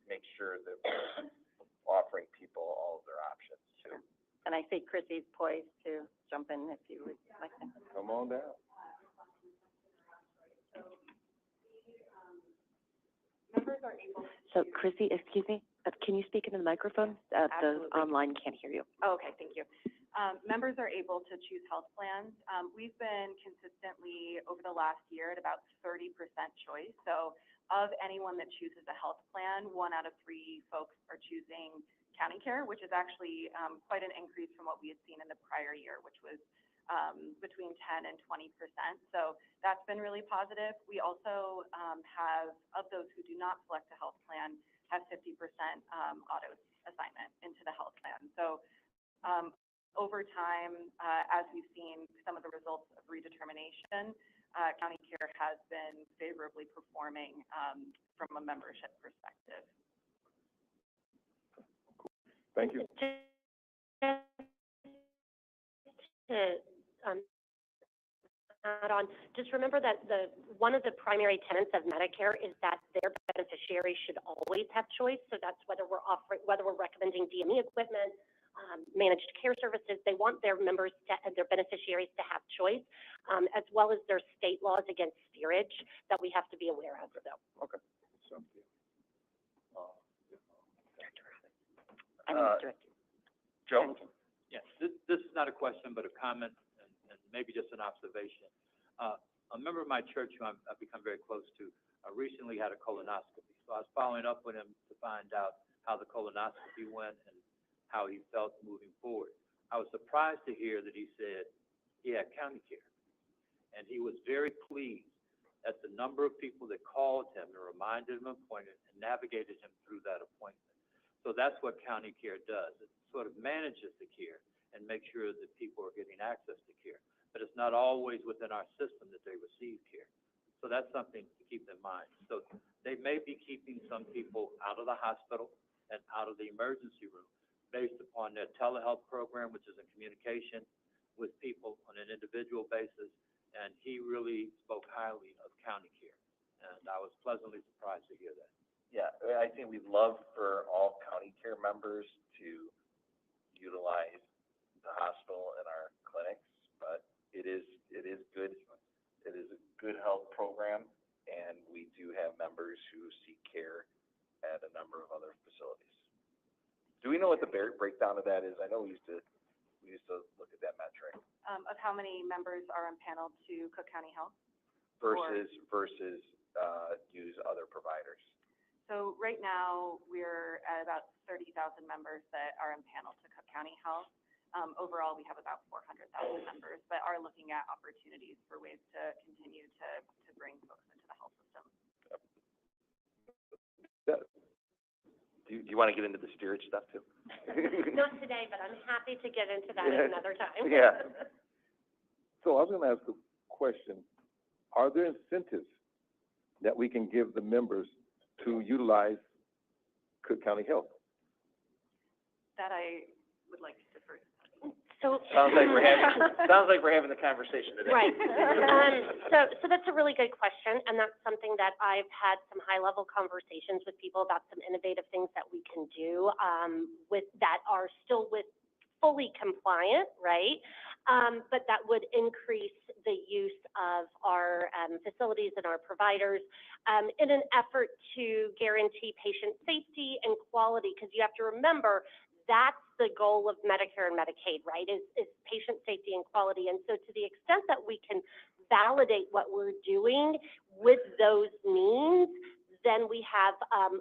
make sure that we're offering people all of their options too. And I see Chrissy's poised to jump in if you would like to. Come on down. Members are able. So Chrissy, excuse me, can you speak into the microphone? The Absolutely. online can't hear you. Oh, okay, thank you. Members are able to choose health plans. We've been consistently over the last year at about 30% choice. So of anyone that chooses a health plan, 1 out of 3 folks are choosing county care, which is actually quite an increase from what we had seen in the prior year, which was between 10 and 20%. So that's been really positive. We also have, of those who do not select a health plan, have 50% auto assignment into the health plan. So over time, as we've seen some of the results of redetermination, County Care has been favorably performing from a membership perspective. Thank you. To add on, just remember that one of the primary tenets of Medicare is that their beneficiaries should always have choice. So that's whether we're recommending DME equipment, managed care services. They want their members, their beneficiaries to have choice, as well as their state laws against steerage that we have to be aware of. So. Okay. Joe? Yes, this is not a question, but a comment and maybe just an observation. A member of my church who I've become very close to recently had a colonoscopy. So I was following up with him to find out how the colonoscopy went and how he felt moving forward. I was surprised to hear that he said he had County Care. And he was very pleased at the number of people that called him and reminded him of an appointment and navigated him through that appointment. So that's what County Care does. It sort of manages the care and makes sure that people are getting access to care. But it's not always within our system that they receive care. So that's something to keep in mind. So they may be keeping some people out of the hospital and out of the emergency room based upon their telehealth program, which is in communication with people on an individual basis. And he really spoke highly of County Care. And I was pleasantly surprised to hear that. Yeah, I think we'd love for all County Care members to utilize the hospital and our clinics, but it is good. It is a good health program, and we do have members who seek care at a number of other facilities. Do we know what the breakdown of that is? I know we used to look at that metric. Of how many members are impaneled to Cook County Health? Versus use other providers. So right now, we're at about 30,000 members that are impaneled to Cook County Health. Overall, we have about 400,000 members, but are looking at opportunities for ways to continue to bring folks into the health system. Do you want to get into the steerage stuff too? Not today, but I'm happy to get into that another time. Yeah. So I was going to ask a question. Are there incentives that we can give the members to utilize Cook County Health? That I would like to defer. So Sounds like we're having the conversation today. Right. So that's a really good question, and that's something that I've had some high-level conversations with people about some innovative things that we can do with that are still fully compliant, right? But that would increase the use of our facilities and our providers in an effort to guarantee patient safety and quality, because you have to remember that's the goal of Medicare and Medicaid, right, is patient safety and quality. And so to the extent that we can validate what we're doing with those means, then we have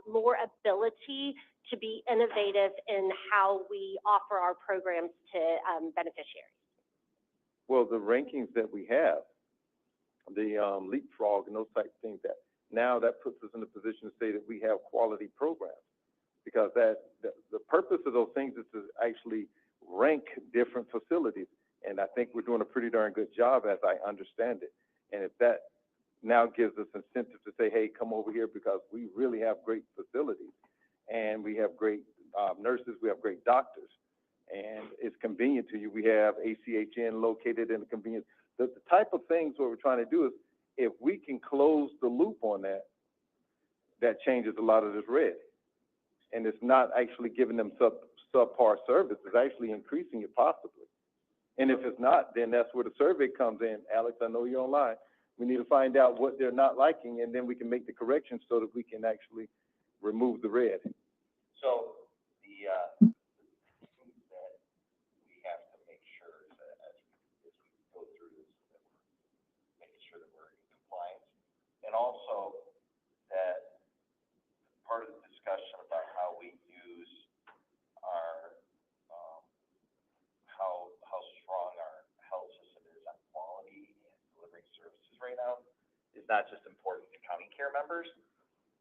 more ability to be innovative in how we offer our programs to beneficiaries. Well, the rankings that we have, the leapfrog and those type of things, that puts us in a position to say that we have quality programs. Because the purpose of those things is to actually rank different facilities. And I think we're doing a pretty darn good job as I understand it. And if that now gives us incentive to say, hey, come over here because we really have great facilities and we have great nurses, we have great doctors, and it's convenient to you. We have ACHN located in the convenience. The type of things what we're trying to do is if we can close the loop on that, that changes a lot of this red. And it's not actually giving them subpar service, it's actually increasing it possibly. And if it's not, then that's where the survey comes in. Alex, I know you're online. We need to find out what they're not liking, and then we can make the corrections so that we can actually remove the red. So the things that we have to make sure that as we go through this, that we're making sure that we're in compliance, and also that part of the discussion about how we use our, how strong our health system is on quality and delivering services right now is not just important to County Care members,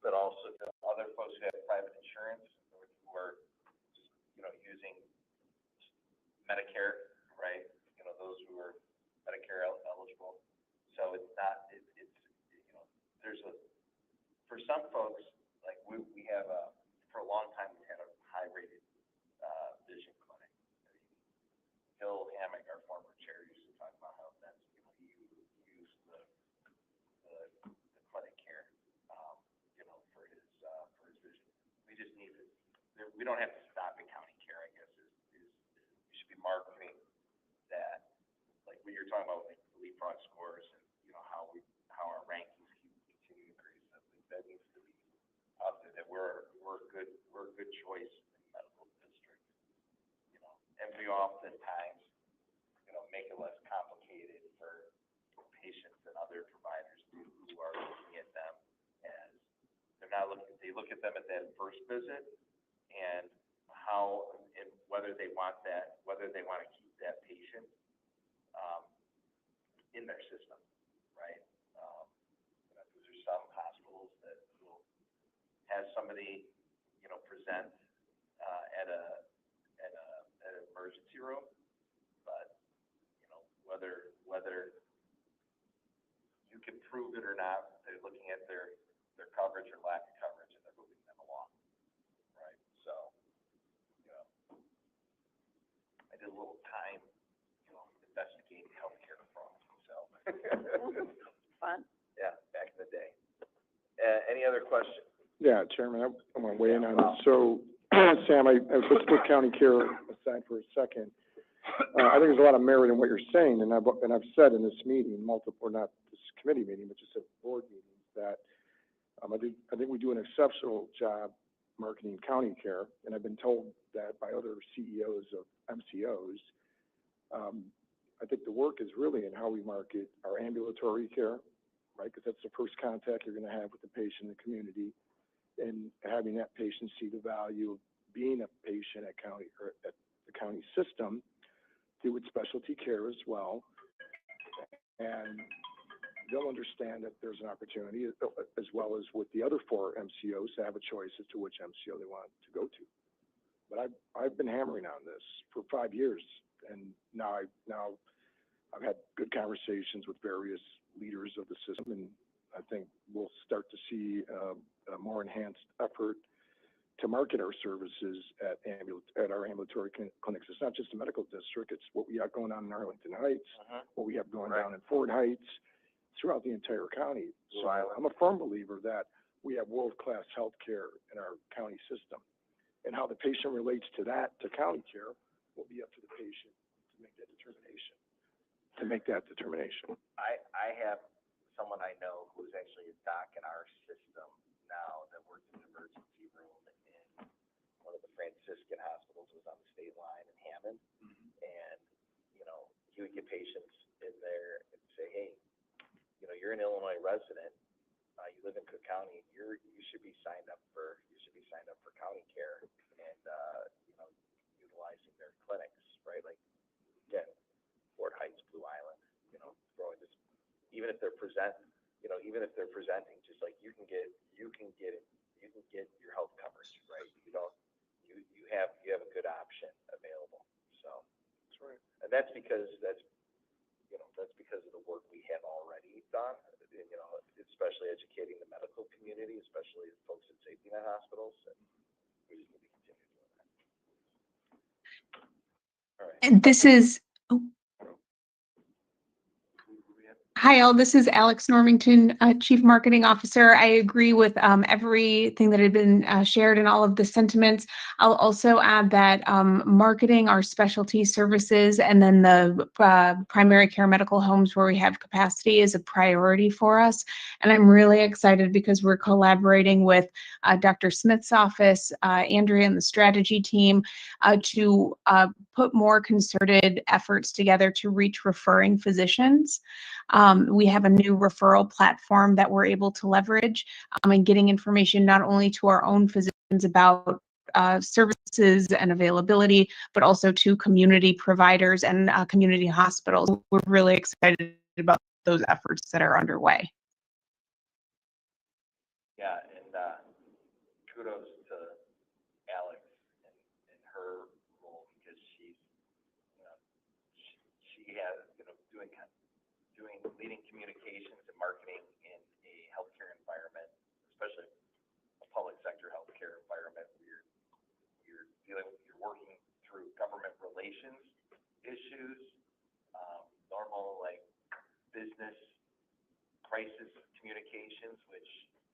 but also to other folks who have private insurance or who are, using Medicare, right? Those who are Medicare eligible. So it's not, there's for some folks, like we have for a long time, we had a high rated, vision clinic. Bill Hammock, our former chair, used to talk about how that's, he used the clinic care, for his vision. We just need to, we don't have to stop at county care, I guess, we should be marketing that, like what you're talking about, like the leapfrog scores and, how our rankings continue to increase. I think that needs to be out there, that we're a good choice in the medical district, and we oftentimes, make it less complicated for patients and other providers who are looking at them as, they're not looking, they look at them at that first visit and how, and whether they want to keep that patient, in their system, right? Because there's some hospitals that will have somebody, present, at an emergency room, but, whether you can prove it or not, they're looking at their coverage or lack of coverage, and they're moving them along, right? So, I did a little time, investigating healthcare fraud, so. Fun. Yeah, back in the day. Any other questions? Yeah, Chairman, I want to weigh in on this. So, Sam, let's put county care aside for a second. I think there's a lot of merit in what you're saying, and I've said in this meeting, or not this committee meeting, but just at board meetings, that I think we do an exceptional job marketing county care, and I've been told that by other CEOs of MCOs. I think the work is really in how we market our ambulatory care, right? Because that's the first contact you're going to have with the patient in the community, and having that patient see the value of being a patient at county or at the county system, do with specialty care as well, and they'll understand that there's an opportunity, as well as with the other 4 MCOs, to have a choice as to which MCO they want to go to. But I've been hammering on this for 5 years, and now I've had good conversations with various leaders of the system, and I think we'll start to see a more enhanced effort to market our services at our ambulatory clinics. It's not just the medical district, it's what we have going on in Arlington Heights, what we have going down in Fort Heights, throughout the entire county. So I'm a firm believer that we have world-class health care in our county system. And how the patient relates to that, to county care, will be up to the patient to make that determination. I have someone I know who's actually a doc in our system now that works in the emergency room in one of the Franciscan hospitals, was on the state line in Hammond. And, he would get patients in there and say, hey, you're an Illinois resident, you live in Cook County, you should be signed up for county care and, utilizing their clinics, right? Like, again, Fort Heights, Blue Island, throwing this, even if they're presenting, just like you can get your health coverage, right? You have a good option available. So that's right. And that's because of the work we have already done, especially educating the medical community, especially folks in safety net hospitals. And we just need to continue doing that. All right. And this is, hi all, this is Alex Normington, Chief Marketing Officer. I agree with everything that had been shared and all of the sentiments. I'll also add that marketing our specialty services and then the primary care medical homes where we have capacity is a priority for us. And I'm really excited because we're collaborating with Dr. Smith's office, Andrea and the strategy team to put more concerted efforts together to reach referring physicians. We have a new referral platform that we're able to leverage and getting information not only to our own physicians about services and availability, but also to community providers and community hospitals. We're really excited about those efforts that are underway. Yeah, and, kudos to Alex and her role, because she's, you know, she has, you know, doing leading communications and marketing in a healthcare environment, especially a public sector healthcare environment, where you're working through government relations issues, normal, like, business crisis communications, which,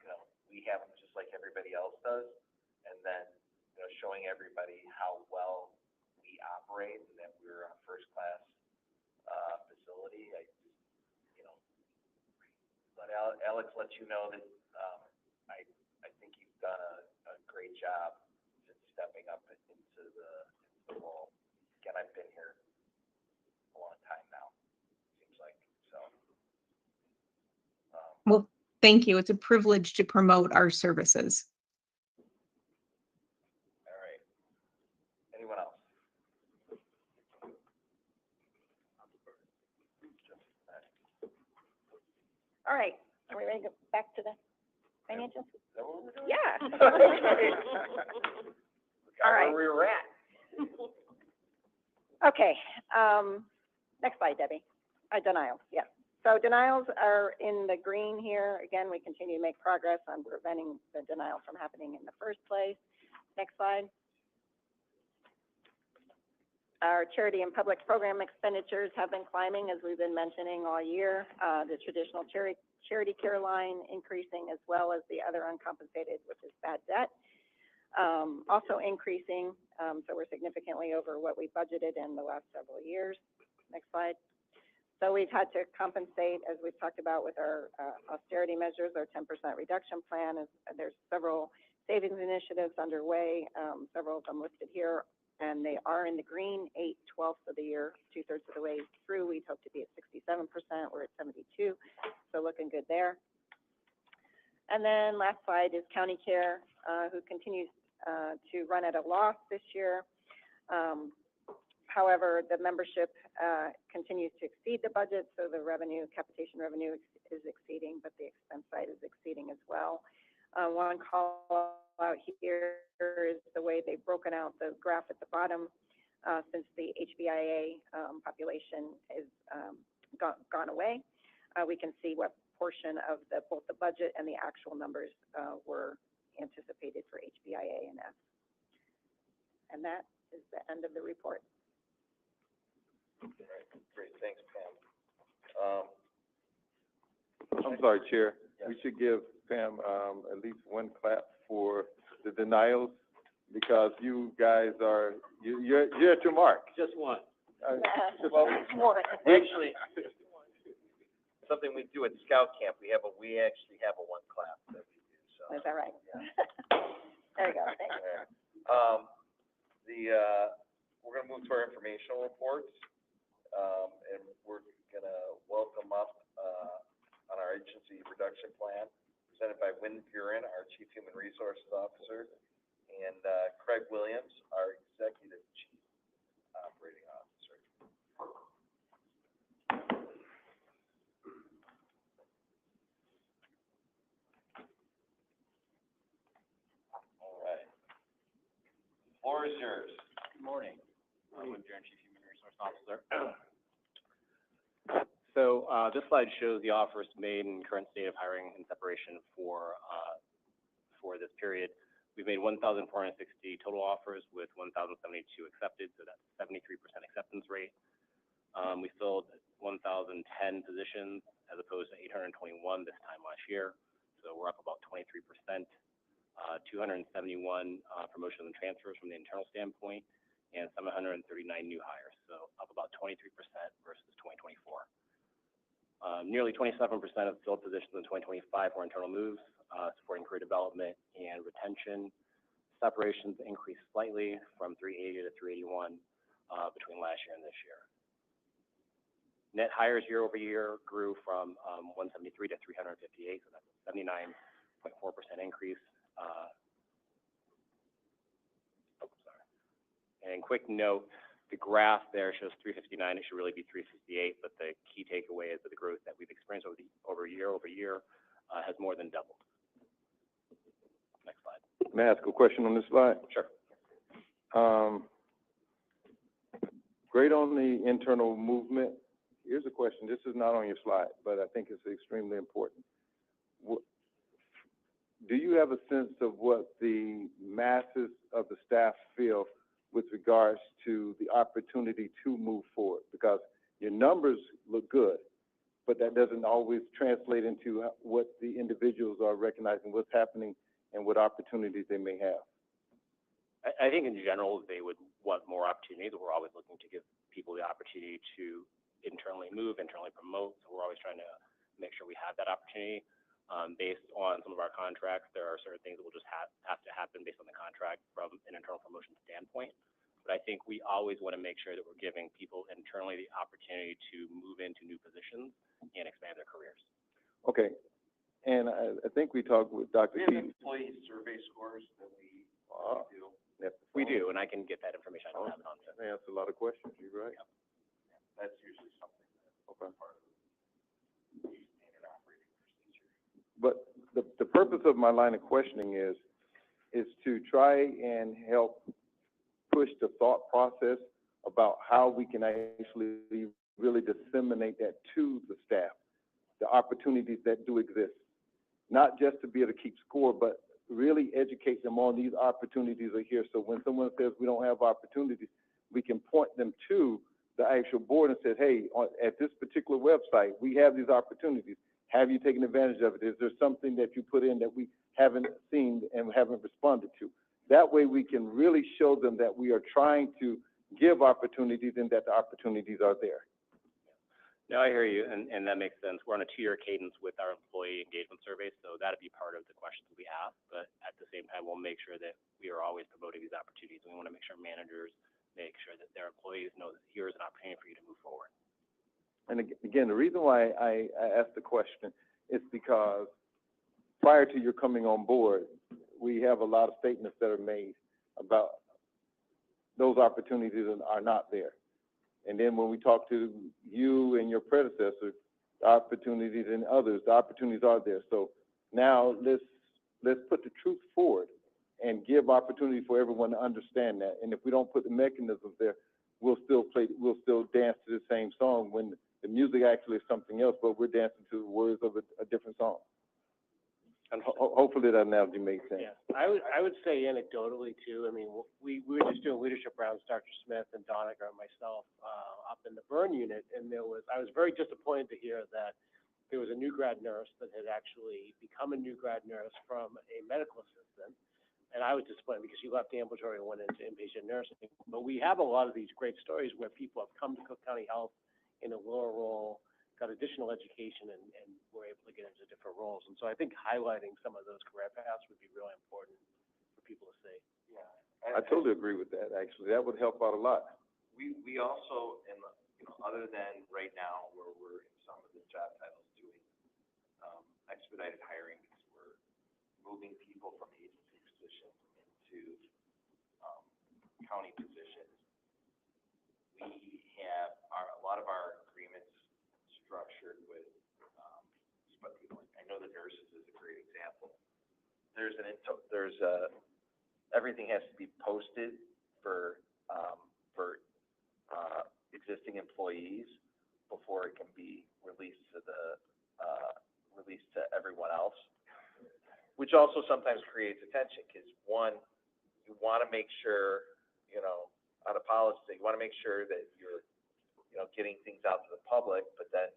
you know, we have them just like everybody else does, and then, you know, showing everybody how well we operate and that we're a first-class, facility. I just, you know, let Alex let you know that, I think you've done a great job since stepping up into the role. Again, I've been here a long time now, seems like, so. Well, thank you. It's a privilege to promote our services. All right. Anyone else? All right, are we ready to go back to the financials? Is that what we're doing? Yeah. All right. Where we were at. Okay, next slide, Debbie. Denials, yeah. So denials are in the green here. Again, we continue to make progress on preventing the denial from happening in the first place. Next slide. Our charity and public program expenditures have been climbing, as we've been mentioning all year. The traditional charity care line increasing, as well as the other uncompensated, which is bad debt, also increasing. So we're significantly over what we budgeted in the last several years. Next slide. So we've had to compensate, as we've talked about with our austerity measures, our 10% reduction plan. There's several savings initiatives underway, several of them listed here, and they are in the green, 8/12 of the year, 2/3 of the way through. We'd hope to be at 67%. We're at 72%, so looking good there. And then last slide is County Care, who continues to run at a loss this year. However, the membership continues to exceed the budget, so the revenue, capitation revenue is exceeding, but the expense side is exceeding as well. One call out here is the way they've broken out the graph at the bottom. Since the HBIA population is gone away, we can see what portion of both the budget and the actual numbers were anticipated for HBIA and F. And that is the end of the report. All right, great, thanks, Pam. I'm sorry, Chair. Yes. We should give Pam, at least one clap for the denials, because you guys are, you're at your mark. Just one. Well, More. actually, something we do at Scout Camp, we actually have a one clap that we do, so. Is that right? Yeah. There you go, thanks. We're gonna move to our informational reports, and we're gonna welcome up, on our agency reduction plan, presented by Wynn Buren, our Chief Human Resources Officer, and, Craig Williams, our Executive Chief Operating Officer. All right. Floor is yours. Good morning. I'm Wynn Buren, Chief Human Resource Officer. So, this slide shows the offers made and current state of hiring and separation for this period. We've made 1,460 total offers with 1,072 accepted, so that's 73% acceptance rate. We filled 1,010 positions as opposed to 821 this time last year, so we're up about 23%. 271 promotions and transfers from the internal standpoint, and 739 new hires, so up about 23% versus 2024. Nearly 27% of filled positions in 2025 were internal moves, supporting career development and retention. Separations increased slightly from 380 to 381 between last year and this year. Net hires year over year grew from 173 to 358, so that's a 79.4% increase. And quick note, the graph there shows 359. It should really be 358, but the key takeaway is that the growth that we've experienced over year has more than doubled. May I ask a question on this slide? Sure. Great on the internal movement. Here's a question. This is not on your slide, but I think it's extremely important. Do you have a sense of what the masses of the staff feel with regards to the opportunity to move forward? Because your numbers look good, but that doesn't always translate into what the individuals are recognizing, what's happening, and what opportunities they may have. I think in general, they would want more opportunities. We're always looking to give people the opportunity to internally move, internally promote. So we're always trying to make sure we have that opportunity. Based on some of our contracts, there are certain things that will just have to happen based on the contract from an internal promotion standpoint. But I think we always want to make sure that we're giving people internally the opportunity to move into new positions and expand their careers. Okay. And I think we talked with Dr. Keaton. Employee survey scores that we do. We do, and I can get that information. I don't have it on me. That's a lot of questions, you're right. Yep. That's usually something that's part of the standard operating procedure. But the purpose of my line of questioning is to try and help push the thought process about how we can actually really disseminate that to the staff, the opportunities that do exist. Not just to be able to keep score, but really educate them on these opportunities are here. So when someone says we don't have opportunities, we can point them to the actual board and say, hey, at this particular website, we have these opportunities. Have you taken advantage of it? Is there something that you put in that we haven't seen and haven't responded to? That way we can really show them that we are trying to give opportunities and that the opportunities are there. No, I hear you, and that makes sense. We're on a 2-year cadence with our employee engagement survey, so that'd be part of the questions we have. But at the same time, we'll make sure that we are always promoting these opportunities. We want to make sure managers make sure that their employees know that here's an opportunity for you to move forward. And again, the reason why I asked the question is because prior to your coming on board, we have a lot of statements that are made about those opportunities are not there. And then when we talk to you and your predecessors, the opportunities and others, the opportunities are there. So now let's put the truth forward and give opportunity for everyone to understand that. And if we don't put the mechanisms there, we'll still dance to the same song when the music actually is something else, but we're dancing to the words of a different song. And hopefully that analogy makes sense. Yeah, I would say anecdotally too. I mean, we were just doing leadership rounds, Dr. Smith and Donegar and myself, up in the burn unit, and I was very disappointed to hear that there was a new grad nurse that had actually become a new grad nurse from a medical assistant, and I was disappointed because she left ambulatory and went into inpatient nursing. But we have a lot of these great stories where people have come to Cook County Health in a lower role, got additional education, and were able to get into different roles. And so I think highlighting some of those career paths would be really important for people to see. Yeah. I totally agree with that, actually. That would help out a lot. We also, other than right now where we're in some of the job titles doing expedited hiring, because we're moving people from agency positions into county positions, we have a lot of our agreements structured with, I know the nurses is a great example. Everything has to be posted for existing employees before it can be released to everyone else, which also sometimes creates attention because one, you want to make sure, out of policy, you want to make sure that you're getting things out to the public, but then,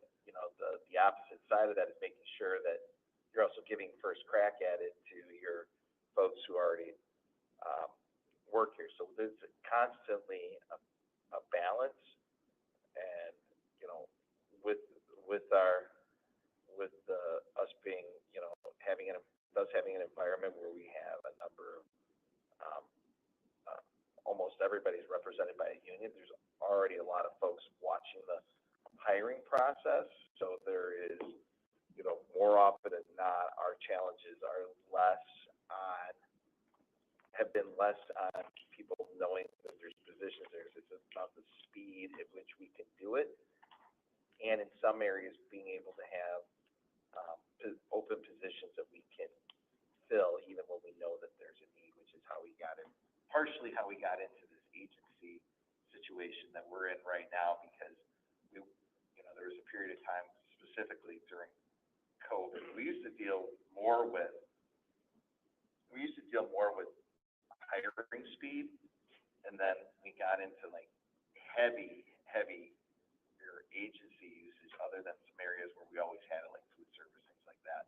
the opposite side of that is making sure that you're also giving first crack at it to your folks who already work here. So there's constantly a balance, and, with us being, having an environment where we have a number of, almost everybody's represented by a union, there's already a lot of folks watching the hiring process, so there is, more often than not, our challenges are have been less on people knowing that there's positions there. It's about the speed at which we can do it, and in some areas being able to have open positions that we can fill even when we know that there's a need partially how we got into this agency situation that we're in right now, because we, there was a period of time specifically during COVID, we used to deal more with hiring speed, and then we got into like heavy agency usage, other than some areas where we always had it, like food service, things like that,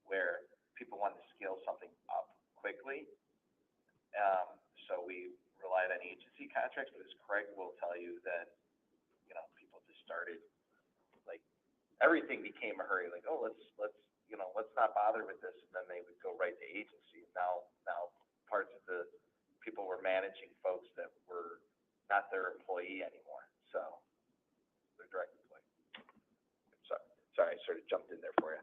where people wanted to scale something up quickly. So we relied on agency contracts, but as Craig will tell you, that people just started, like, everything became a hurry, like, oh, let's not bother with this, and then they would go right to agency. Now parts of the people were managing folks that were not their employee anymore, so they're direct employee. Sorry, I sort of jumped in there for you.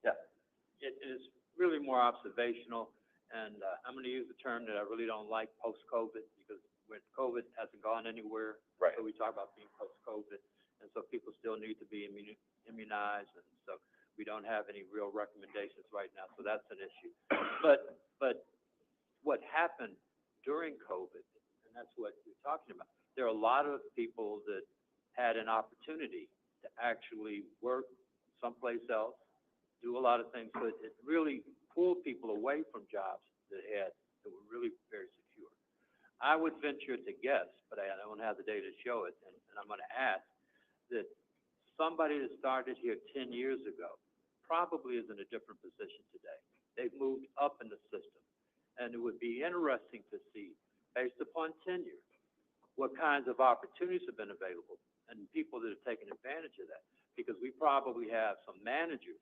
Yeah. It is really more observational, and I'm going to use the term that I really don't like, post-COVID, because when COVID hasn't gone anywhere, right. So we talk about being post-COVID, and so people still need to be immunized, and so we don't have any real recommendations right now, so that's an issue. But what happened during COVID, and that's what we're talking about, there are a lot of people that had an opportunity to actually work someplace else, do a lot of things, but it really pulled people away from jobs that were really very secure. I would venture to guess, but I don't have the data to show it, and I'm going to ask that somebody that started here 10 years ago probably is in a different position today. They've moved up in the system, and it would be interesting to see, based upon tenure, what kinds of opportunities have been available and people that have taken advantage of that, because we probably have some managers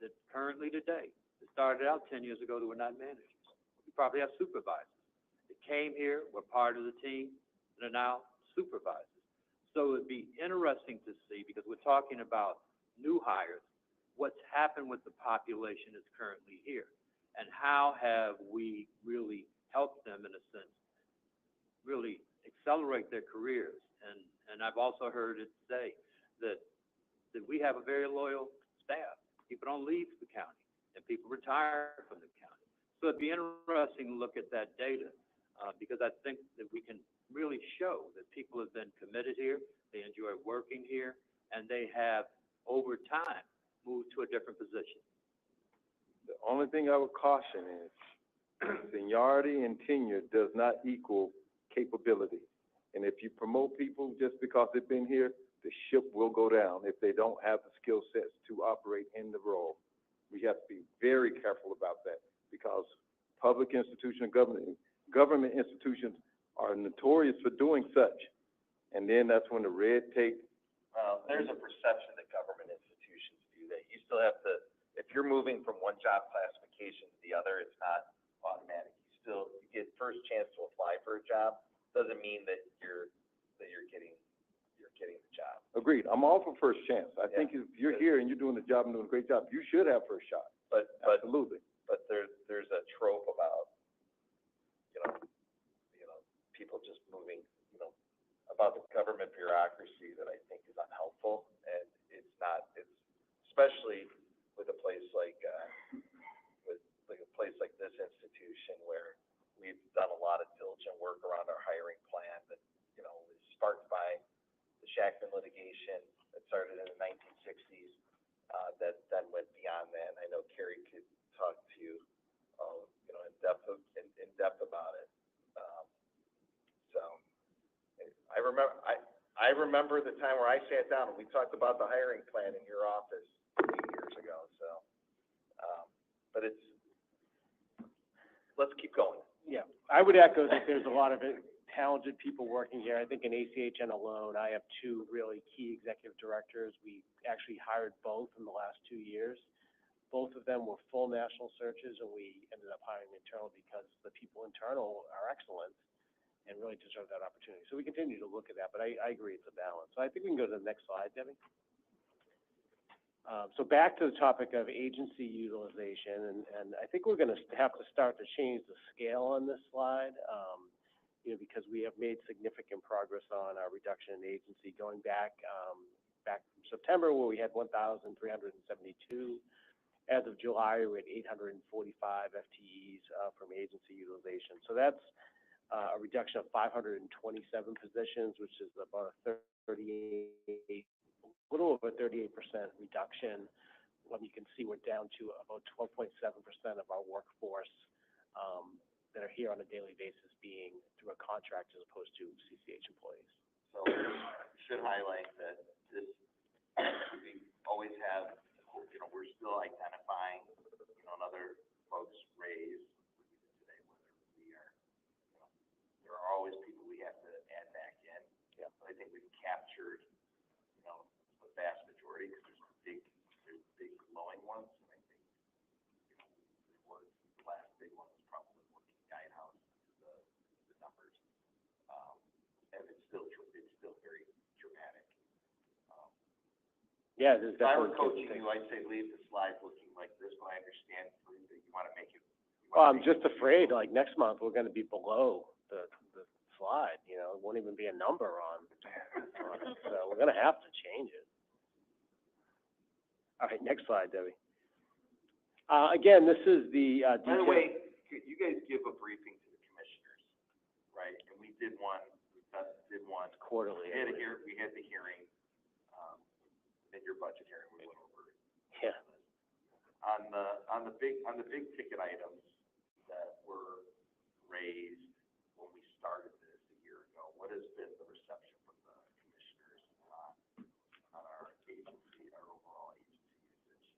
that currently today, that started out 10 years ago, that were not managers. We probably have supervisors that came here, were part of the team, and are now supervisors. So it'd be interesting to see, because we're talking about new hires, what's happened with the population that's currently here, and how have we really helped them, in a sense, really accelerate their careers. And I've also heard it say that we have a very loyal staff. People don't leave the county, and people retire from the county. So it'd be interesting to look at that data, because I think that we can really show that people have been committed here, they enjoy working here, and they have, over time, moved to a different position. The only thing I would caution is seniority and tenure does not equal capability. And if you promote people just because they've been here, the ship will go down if they don't have the skill sets to operate in the role. We have to be very careful about that, because public institutions, government institutions are notorious for doing such. And then that's when the red tape. There's a perception that government institutions do that. You still have to, if you're moving from one job classification to the other, it's not automatic. You get first chance to apply for a job. Doesn't mean that you're getting the job. Agreed. I'm all for first chance. I think if you're here and you're doing the job and doing a great job, you should have first shot. Absolutely. But there's a trope about people just moving, about the government bureaucracy, that I think is unhelpful, and it's especially with a place like this institution, where we've done a lot of diligent work around our hiring plan that was sparked by the Shackman litigation that started in the 1960s, that then went beyond that. And I know Carrie could talk to you in depth about it. So I remember the time where I sat down and we talked about the hiring plan in your office 8 years ago. So, but let's keep going. Yeah, I would echo that there's a lot of talented people working here. I think in ACHN alone, I have 2 really key executive directors. We actually hired both in the last 2 years. Both of them were full national searches, and we ended up hiring internal because the people internal are excellent and really deserve that opportunity. So we continue to look at that, but I agree it's a balance. So I think we can go to the next slide, Debbie. So back to the topic of agency utilization, and I think we're going to have to start to change the scale on this slide, because we have made significant progress on our reduction in agency, going back from September, where we had 1,372, As of July, we're at 845 FTEs from agency utilization. So that's a reduction of 527 positions, which is about a 38, a little over 38% reduction. You can see we're down to about 12.7% of our workforce that are here on a daily basis being through a contract as opposed to CCH employees. So we should highlight that this, we always have, you know, we're still identifying, you know, another folks raise today, whether we are, you know, there are always people we have to add back in. Yeah. But I think we've captured, you know, the vast majority, because there's big glowing ones, and I think, you know, the last big one was probably working Guidehouse, the numbers. And it's still very dramatic. Yeah, there's If I were definitely. coaching you, I'd say leave the slides looking like this, but I understand that you want to make it. Well, I'm just afraid, like, next month, we're gonna be below the slide, you know, it won't even be a number on it, so we're gonna have to change it. All right, next slide, Debbie. Again, this is the, By the way, you guys give a briefing to the commissioners, right? And we did one quarterly. We had the hearing, in your budget hearing, we went over it. Yeah. On the big ticket items that were raised when we started this a year ago, what has been the reception from the commissioners on our agency, our overall agency usage?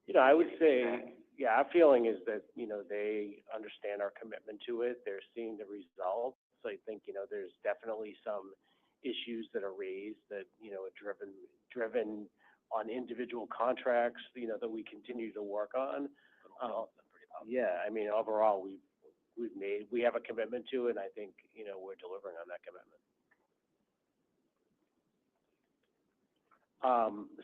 You know, I would say, yeah, our feeling is that, you know, they understand our commitment to it. They're seeing the results. So I think, you know, there's definitely some issues that are raised that, you know, are driven on individual contracts, you know, that we continue to work on. Yeah, I mean, overall, we have a commitment to it, and I think, you know, we're delivering on that commitment.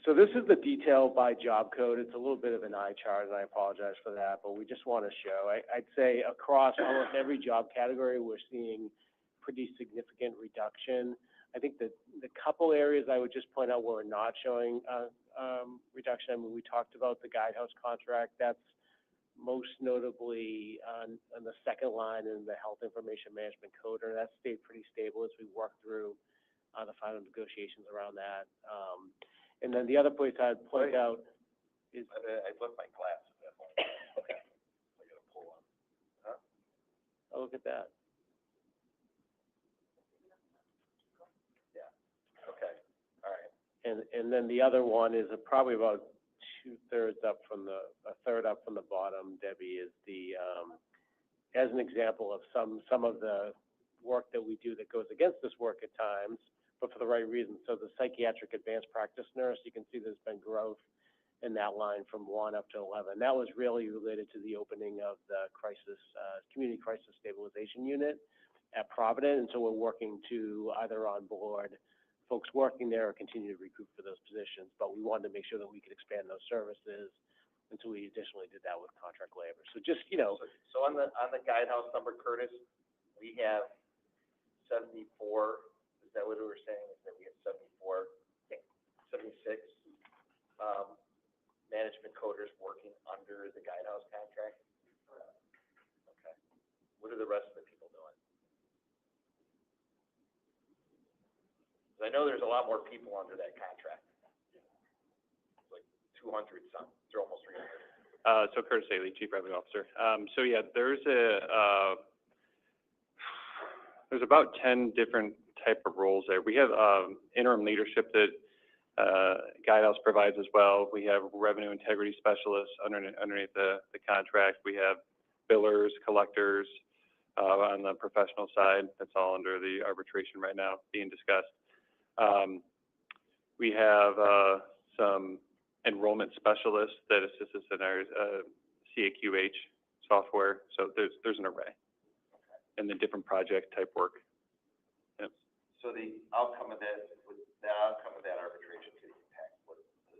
So this is the detail by job code. It's a little bit of an eye chart, and I apologize for that, but we just want to show. I'd say across almost every job category, we're seeing pretty significant reduction. I think that the couple areas I would just point out where we're not showing reduction. I mean, we talked about the Guidehouse contract. That's most notably on the second line in the Health Information Management Coder. That stayed pretty stable as we worked through the final negotiations around that. And then the other place I'd point out is... I left my glasses at home. I gotta pull on. Huh? Oh, look at that. Yeah. Okay. All right. And then the other one is probably about a third up from the bottom, Debbie, is the, as an example of some of the work that we do that goes against this work at times, but for the right reason. So the psychiatric advanced practice nurse, you can see there's been growth in that line from 1 up to 11. That was really related to the opening of the community crisis stabilization unit at Provident, and so we're working to either onboard folks working there or continue to recruit for those positions, but we wanted to make sure that we could expand those services, and so we additionally did that with contract labor. So just, you know. So on the Guidehouse number, Curtis, we have 74, is that what we were saying, is that we have 76, management coders working under the Guidehouse contract? Okay. What are the rest of the people doing? I know there's a lot more people under that contract. It's like 200 some, they're almost 300. So Curtis Haley, Chief Revenue Officer. So yeah, there's about 10 different type of roles there. We have interim leadership that Guidehouse provides as well. We have revenue integrity specialists underneath the contract. We have billers, collectors on the professional side. That's all under the arbitration right now being discussed. We have some enrollment specialists that assist us in our CAQH software. So there's an array, and then different project type work. Yep. So the outcome of that arbitration could impact what the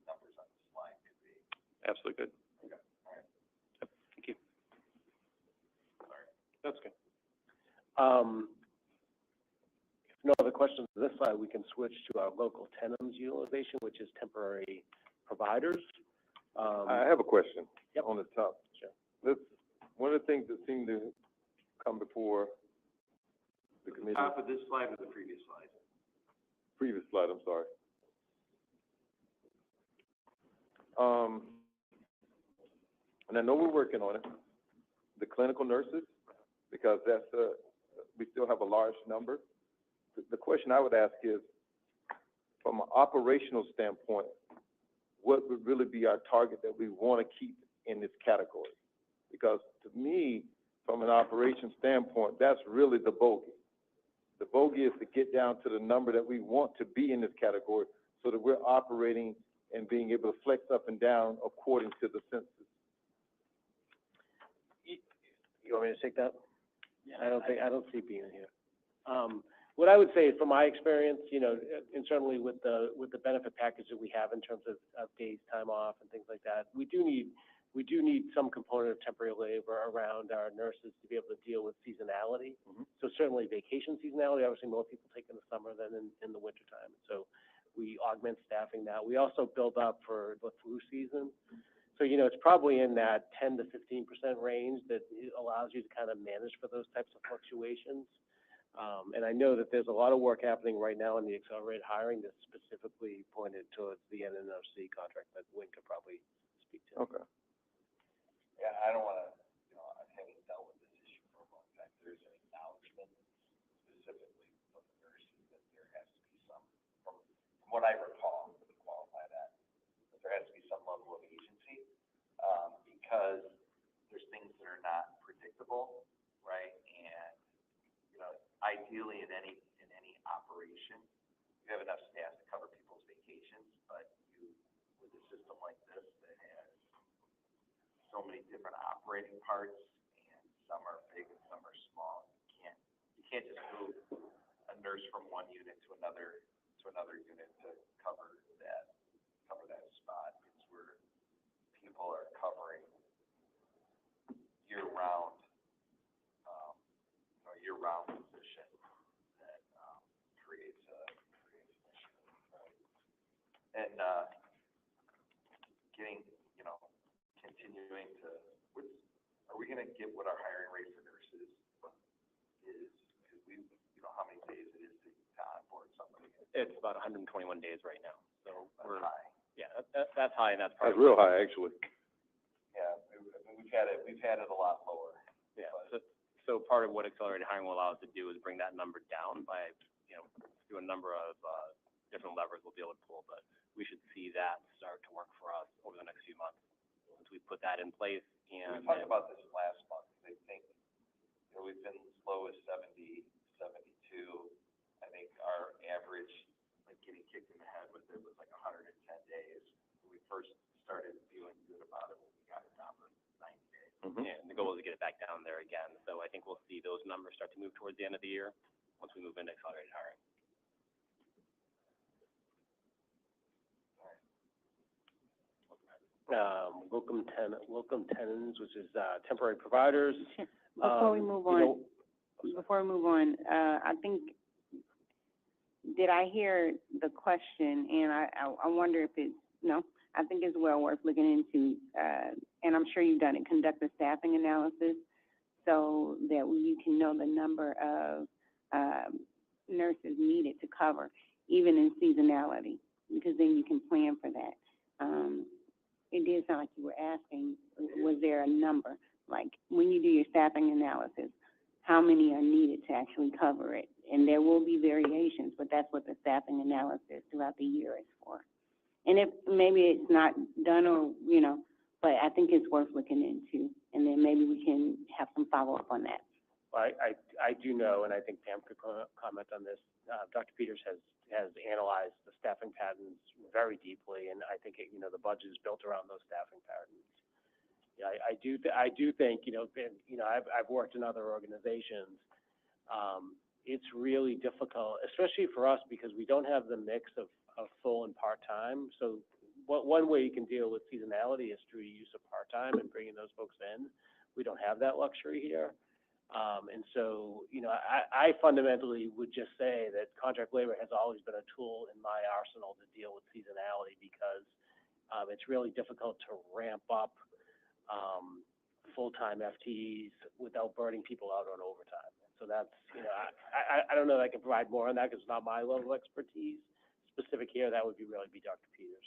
numbers on the slide could be. Absolutely good. Okay. All right. Yep. Thank you. Sorry. That's good. If no other questions on this slide, we can switch to our local tenants utilization, which is temporary providers. I have a question. Yep. On the top. Sure. One of the things that seemed to come before the committee, Top of this slide or the previous slide? previous slide, I'm sorry. And I know we're working on it, the clinical nurses, because that's we still have a large number. The question I would ask is, from an operational standpoint, what would really be our target that we want to keep in this category? Because to me, from an operation standpoint, that's really the bogey. The bogey is to get down to the number that we want to be in this category so that we're operating and being able to flex up and down according to the census. You want me to take that? Yeah. I don't see being here. What I would say is, from my experience, you know, and certainly with the benefit package that we have in terms of days, time off and things like that, we do need some component of temporary labor around our nurses to be able to deal with seasonality. Mm-hmm. So certainly vacation seasonality, obviously more people take in the summer than in the wintertime. So we augment staffing that. We also build up for the flu season. So, you know, it's probably in that 10 to 15% range that allows you to kind of manage for those types of fluctuations. And I know that there's a lot of work happening right now in the accelerated hiring that's specifically pointed towards the NNOC contract that Wynn could probably speak to. Okay. Yeah, I don't want to, you know, having dealt with this issue for a long time, there's an acknowledgement specifically from the nurses that there has to be some, from what I recall, to qualify that there has to be some level of agency, because there's things that are not predictable, right? And, you know, ideally in any operation, you have enough staff to cover people's vacations, but you, with a system like this that has so many different operating parts, and some are big and some are small, you can't just move a nurse from one unit to another unit to cover that spot. It's where people are covering year-round position that creates an issue, right? And getting, you know, continuing to, are we going to get what our hiring rate for nurses is? Because we, you know, how many days it is to onboard somebody? It's about 121 days right now, so That's high. yeah, that's high, and that's That's real high, actually. Yeah, I mean, we've had it a lot lower. Yeah, so part of what accelerated hiring will allow us to do is bring that number down by, you know, through a number of different levers we'll be able to pull, but we should see that start to work for us over the next few months once we put that in place. And we talked about this last month. I think, you know, we've been as low as 70, 72. I think our average, like getting kicked in the head with it, was like 110 days. When we first started feeling good about it, when we got it down to 90 days. Mm-hmm. Yeah, and the goal is to get it back down there again. So I think we'll see those numbers start to move towards the end of the year once we move into accelerated hiring. Locum tenens, which is temporary providers. Before we move on, I think, did I hear the question? And I wonder if it's, no, I think it's well worth looking into, and I'm sure you've done it, conduct a staffing analysis so that you can know the number of nurses needed to cover, even in seasonality, because then you can plan for that. It did sound like you were asking, was there a number? Like, when you do your staffing analysis, how many are needed to actually cover it? And there will be variations, but that's what the staffing analysis throughout the year is for. And if maybe it's not done, or, you know, but I think it's worth looking into, and then maybe we can have some follow-up on that. I do know, and I think Pam could comment on this, Dr. Peters has analyzed the staffing patterns very deeply, and I think, you know, the budget is built around those staffing patterns. Yeah, I do think, you know, I've worked in other organizations. It's really difficult, especially for us, because we don't have the mix of full and part-time. So one way you can deal with seasonality is through use of part-time and bringing those folks in. We don't have that luxury here. And so, you know, I fundamentally would just say that contract labor has always been a tool in my arsenal to deal with seasonality, because It's really difficult to ramp up, full-time FTEs without burning people out on overtime. So that's, you know, I don't know that I can provide more on that because it's not my level of expertise. Specific here, that would really be Dr. Peters.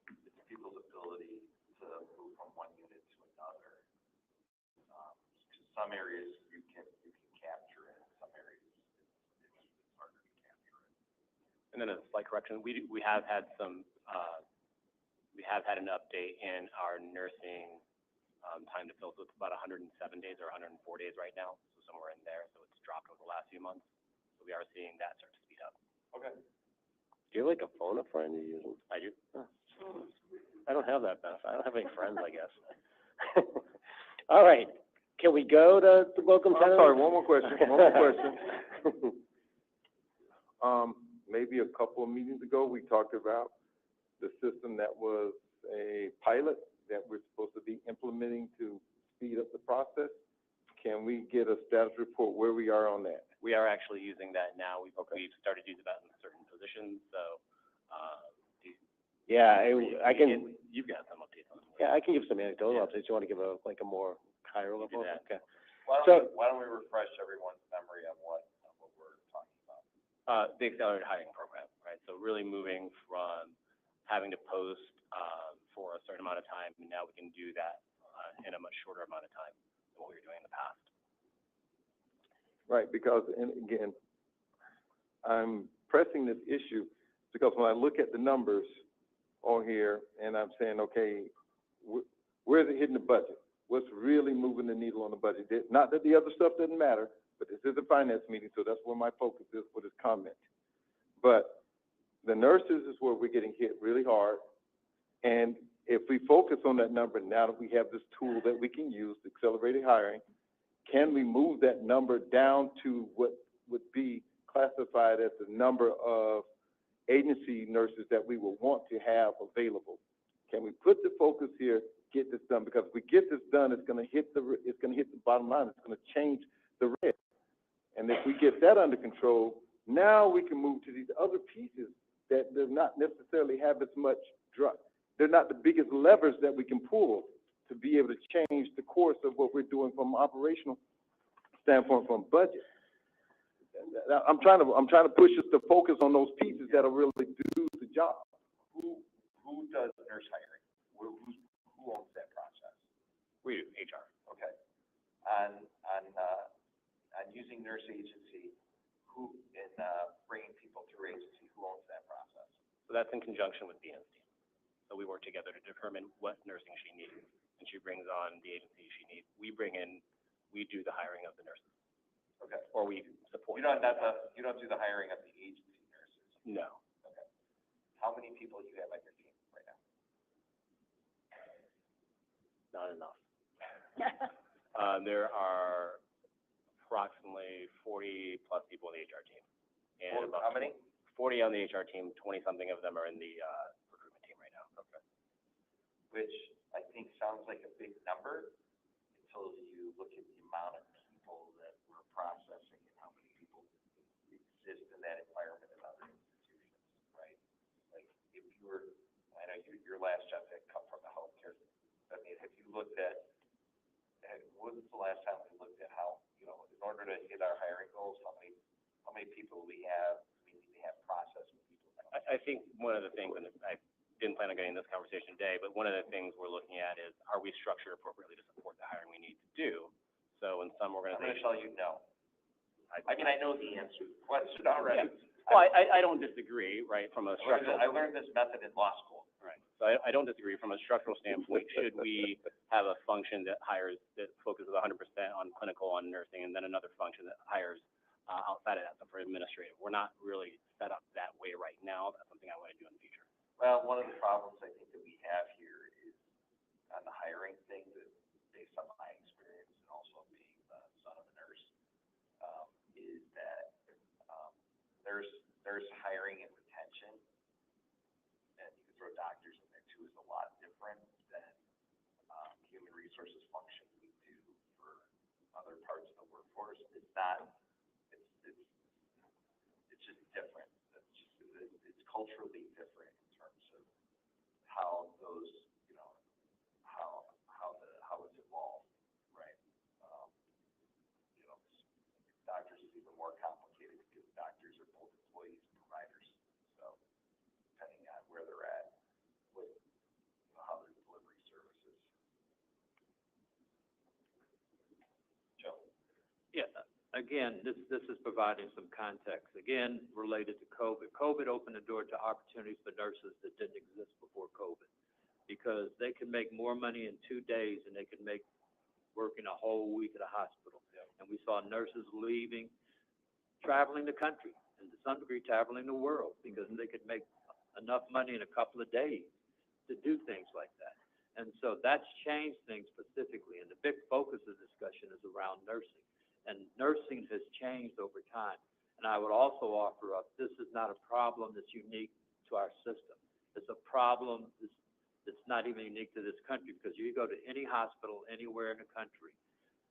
It's people's ability to move from one unit to another. Some areas you can capture it, some areas it's harder to capture it. And then a slight correction, we have had some, we have had an update in our nursing time to fill, so it's about 107 days or 104 days right now, so somewhere in there, so it's dropped over the last few months. So we are seeing that start to speed up. Okay. Do you have like a phone a friend you're using? I do. Oh. I don't have that benefit. I don't have any friends, I guess. All right. Can we go to the locum tenens? I'm sorry, one more question. Maybe a couple of meetings ago, we talked about the system that was a pilot that we're supposed to be implementing to speed up the process. Can we get a status report where we are on that? We are actually using that now. We've started using that in certain positions, so, Yeah, I can. You've got some updates on it. Yeah, I can give some anecdotal updates. You want to give a more higher level? Okay. Why don't we refresh everyone's memory on what we're talking about? The accelerated hiring program, right? So really moving from having to post for a certain amount of time, and now we can do that in a much shorter amount of time than what we were doing in the past. Right, because, and again, I'm pressing this issue because when I look at the numbers on here and I'm saying, okay, where's it hitting the budget? What's really moving the needle on the budget? Not that the other stuff doesn't matter, but this is a finance meeting, so that's where my focus is for this comment. But the nurses is where we're getting hit really hard. And if we focus on that number, now that we have this tool that we can use, accelerated hiring, can we move that number down to what would be classified as the number of agency nurses that we will want to have available? Can we put the focus here, get this done? Because if we get this done, it's going to hit the bottom line. It's going to change the red. And if we get that under control, now we can move to these other pieces that do not necessarily have as much drug. They're not the biggest levers that we can pull to be able to change the course of what we're doing from an operational standpoint, from budget. I'm trying to push us to focus on those pieces that'll really do the job. Who does nurse hiring? Who owns that process? We do, HR. Okay. On using nurse agency, who in bringing people through agency, who owns that process? So that's in conjunction with BN's team. So we work together to determine what nursing she needs, and she brings on the agency she needs. We do the hiring of the nurses. Okay. Or we support. You don't do the hiring of the agency nurses? No. Okay. How many people do you have on your team right now? Not enough. There are approximately 40 plus people on the HR team. And How many? 40 on the HR team, 20 something of them are in the recruitment team right now. Okay. Which I think sounds like a big number until you look at the amount of people that we're processing and how many people exist in that environment in other institutions, right? Like if you were, I know your last job had come from the healthcare. I mean, if you looked at, when was the last time we looked at how, in order to hit our hiring goals, how many people we need to have processing people? I think one of the things, and I didn't plan on getting this conversation today, but one of the things we're looking at is, are we structured appropriately to support the hiring we need to do? So in some organizations. I'm going to tell you no. I mean, I know the answer to the question already. Yeah. Well, I don't disagree, right, from a structural. I learned this method in law school. Right. So I don't disagree from a structural standpoint. Should we have a function that focuses 100% on clinical, on nursing, and then another function that hires outside of that, so for administrative? We're not really set up that way right now. That's something I want to do in the future. Well, one of the problems I think that we have here is on the hiring thing, that based on my experience and also being the son of a nurse, is that there's hiring and retention, and you can throw doctors in there too, is a lot different than human resources function we do for other parts of the workforce. It's again, this is providing some context, again, related to COVID. COVID opened the door to opportunities for nurses that didn't exist before COVID, because they can make more money in 2 days than they can make working a whole week at a hospital. And we saw nurses leaving, traveling the country, and to some degree traveling the world, because they could make enough money in a couple of days to do things like that. And so that's changed things specifically, and the big focus of discussion is around nursing. And nursing has changed over time. And I would also offer up, this is not a problem that's unique to our system. It's a problem that's not even unique to this country, because you go to any hospital anywhere in the country,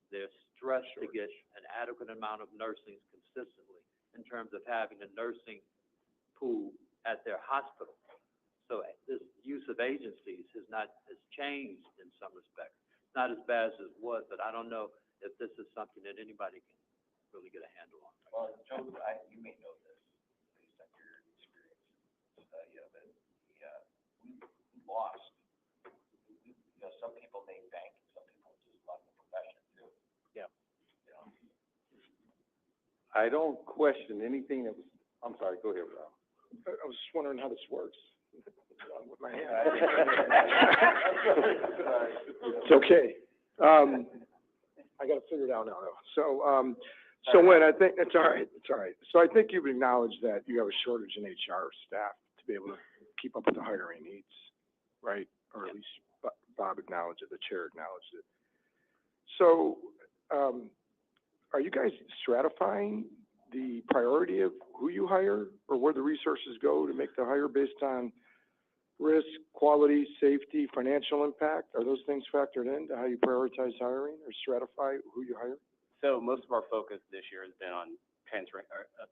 they're stressed to get an adequate amount of nursing consistently in terms of having a nursing pool at their hospital. So this use of agencies has changed in some respects. It's not as bad as it was, but I don't know if this is something that anybody can really get a handle on. Well, Joe, you may know this based on your experience study of it. We lost. Some people made bank, and some people just left the profession too. Yeah. I don't question anything that was, I'm sorry, go ahead, Rob. I was just wondering how this works. With my hand. It's okay. I gotta figure it out now, though. So when I think, it's all right. So I think you've acknowledged that you have a shortage in HR staff to be able to keep up with the hiring needs, right? Or at least Bob acknowledged it, the chair acknowledged it. So, are you guys stratifying the priority of who you hire, or where the resources go to make the hire based on risk, quality, safety, financial impact? Are those things factored into how you prioritize hiring or stratify who you hire? So most of our focus this year has been on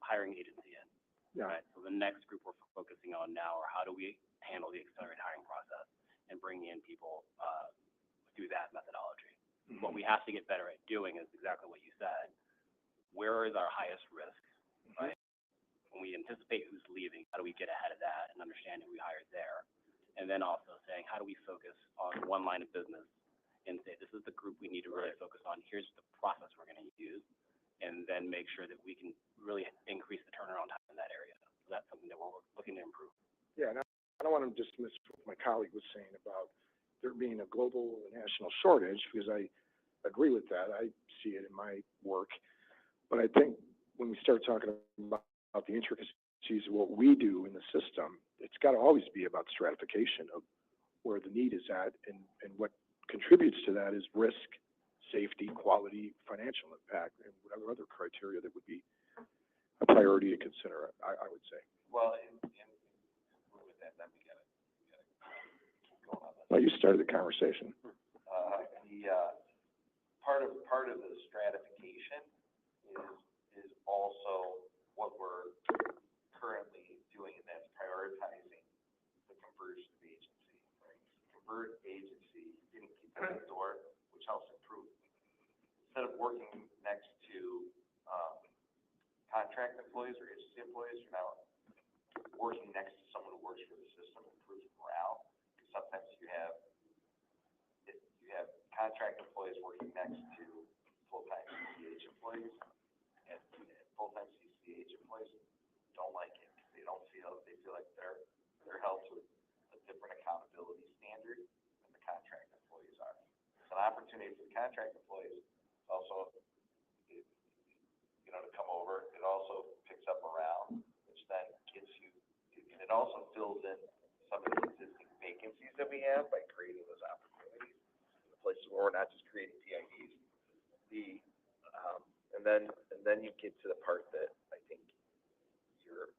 hiring agency in. Yeah. Right? So the next group we're focusing on now are how do we handle the accelerated hiring process and bring in people through that methodology. Mm-hmm. What we have to get better at doing is exactly what you said. Where is our highest risk, right? When we anticipate who's leaving, how do we get ahead of that and understand who we hired there? And then also saying, how do we focus on one line of business and say, this is the group we need to really focus on, here's the process we're going to use, and then make sure that we can really increase the turnaround time in that area. So that's something that we're looking to improve. Yeah, and I don't want to dismiss what my colleague was saying about there being a global and national shortage, because I agree with that. I see it in my work. But I think when we start talking about the intricacies of what we do in the system, it's got to always be about stratification of where the need is at, and what contributes to that is risk, safety, quality, financial impact, and whatever other criteria that would be a priority to consider, I would say. Well, and with that, then we gotta keep going on this. Well, you started the conversation. Part of the stratification is also what we're currently doing, and that's prioritizing the conversion of agency, right? Convert agency, getting people in the door, which helps improve. Instead of working next to contract employees or agency employees, you're now working next to someone who works for the system, improves morale. Sometimes you have contract employees working next to full-time CCH employees, and full-time CCH employees don't like it. They feel like they're held to a different accountability standard than the contract employees are. It's an opportunity for the contract employees also, to come over. It also picks up morale, which then gives you, and it also fills in some of the existing vacancies that we have by creating those opportunities in the places where we're not just creating PIDs. And then you get to the part that I think you're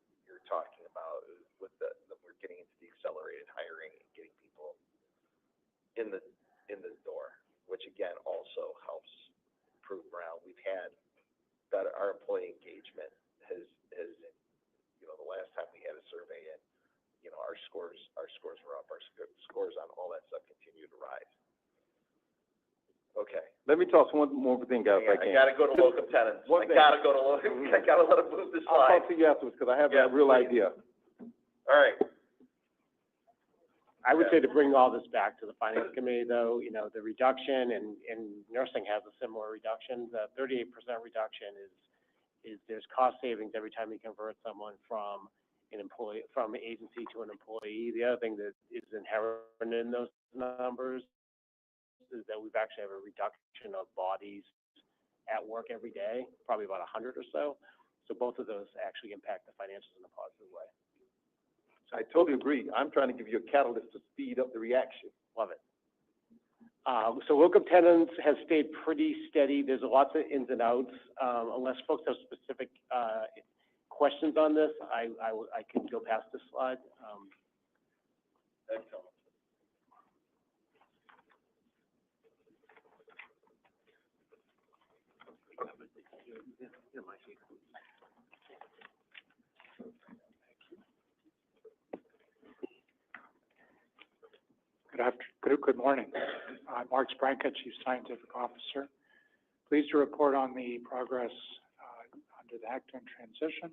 talking about with that we're getting into the accelerated hiring and getting people in the door, which again also helps improve morale. We've had that our employee engagement has the last time we had a survey, and our scores were up, our scores on all that stuff continue to rise. Okay. Let me toss one more thing out if I can. I gotta go to locum tenens. I gotta let him move this slide. I'll talk to you afterwards, because I have a real idea. All right. I would say to bring all this back to the finance committee, though, the reduction, and nursing has a similar reduction. The 38% reduction is is there's cost savings every time you convert someone from an employee, from an agency to an employee. The other thing that is inherent in those numbers is that we've actually have a reduction of bodies at work every day, probably about 100 or so. So both of those actually impact the financials in a positive way. I totally agree. I'm trying to give you a catalyst to speed up the reaction. Love it. So locum tenens has stayed pretty steady. There's lots of ins and outs. Unless folks have specific questions on this, I can go past this slide. Excellent. Good morning. I'm Mark Spranka, Chief Scientific Officer. Pleased to report on the progress under the Acton transition.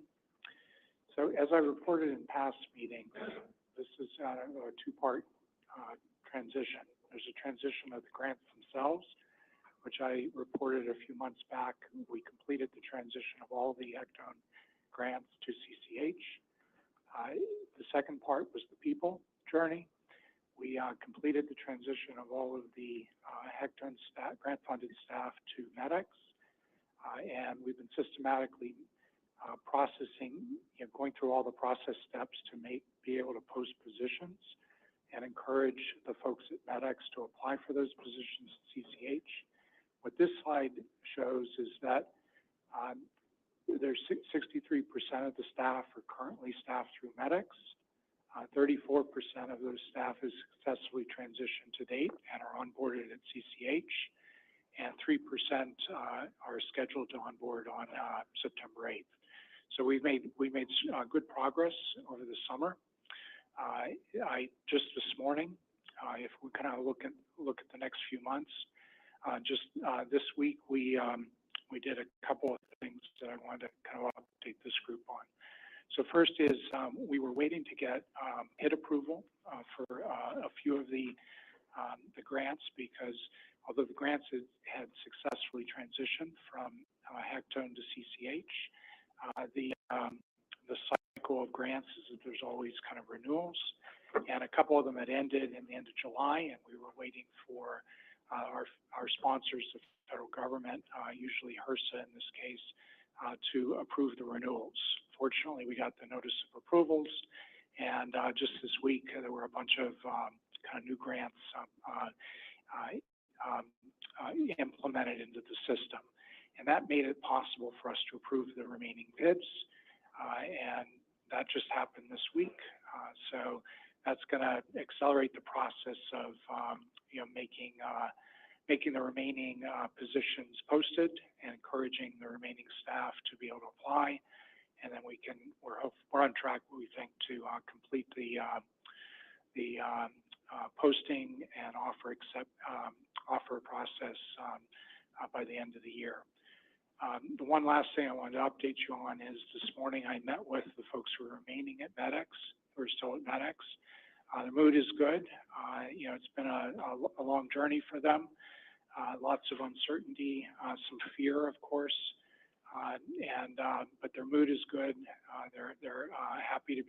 So as I reported in past meetings, this is a two-part transition. There's a transition of the grants themselves, which I reported a few months back. We completed the transition of all the Acton grants to CCH. The second part was the people journey. We completed the transition of all of the Acton staff, grant-funded staff to MEDEX, and we've been systematically processing, going through all the process steps to be able to post positions and encourage the folks at MEDEX to apply for those positions at CCH. What this slide shows is that there's 63% of the staff are currently staffed through MEDEX. 34% of those staff is successfully transitioned to date and are onboarded at CCH, and 3% are scheduled to onboard on September 8th. So we made good progress over the summer. I just this morning, if we kind of look at the next few months, this week we did a couple of things that I wanted to kind of update this group on. So first is we were waiting to get HIT approval for a few of the grants, because although the grants had successfully transitioned from Acton to CCH, the cycle of grants is that there's always kind of renewals, and a couple of them had ended in the end of July, and we were waiting for our sponsors, the federal government, usually HRSA in this case, to approve the renewals. Fortunately, we got the notice of approvals, and just this week there were a bunch of kind of new grants implemented into the system, and that made it possible for us to approve the remaining bids, and that just happened this week. So that's going to accelerate the process of making the remaining positions posted and encouraging the remaining staff to be able to apply. And then we're on track, we think, to complete the posting and offer process by the end of the year. The one last thing I wanted to update you on is this morning I met with the folks who are remaining at MEDEX, who are still at MEDEX. The mood is good. It's been a long journey for them. Lots of uncertainty, some fear, of course. But their mood is good. They're happy to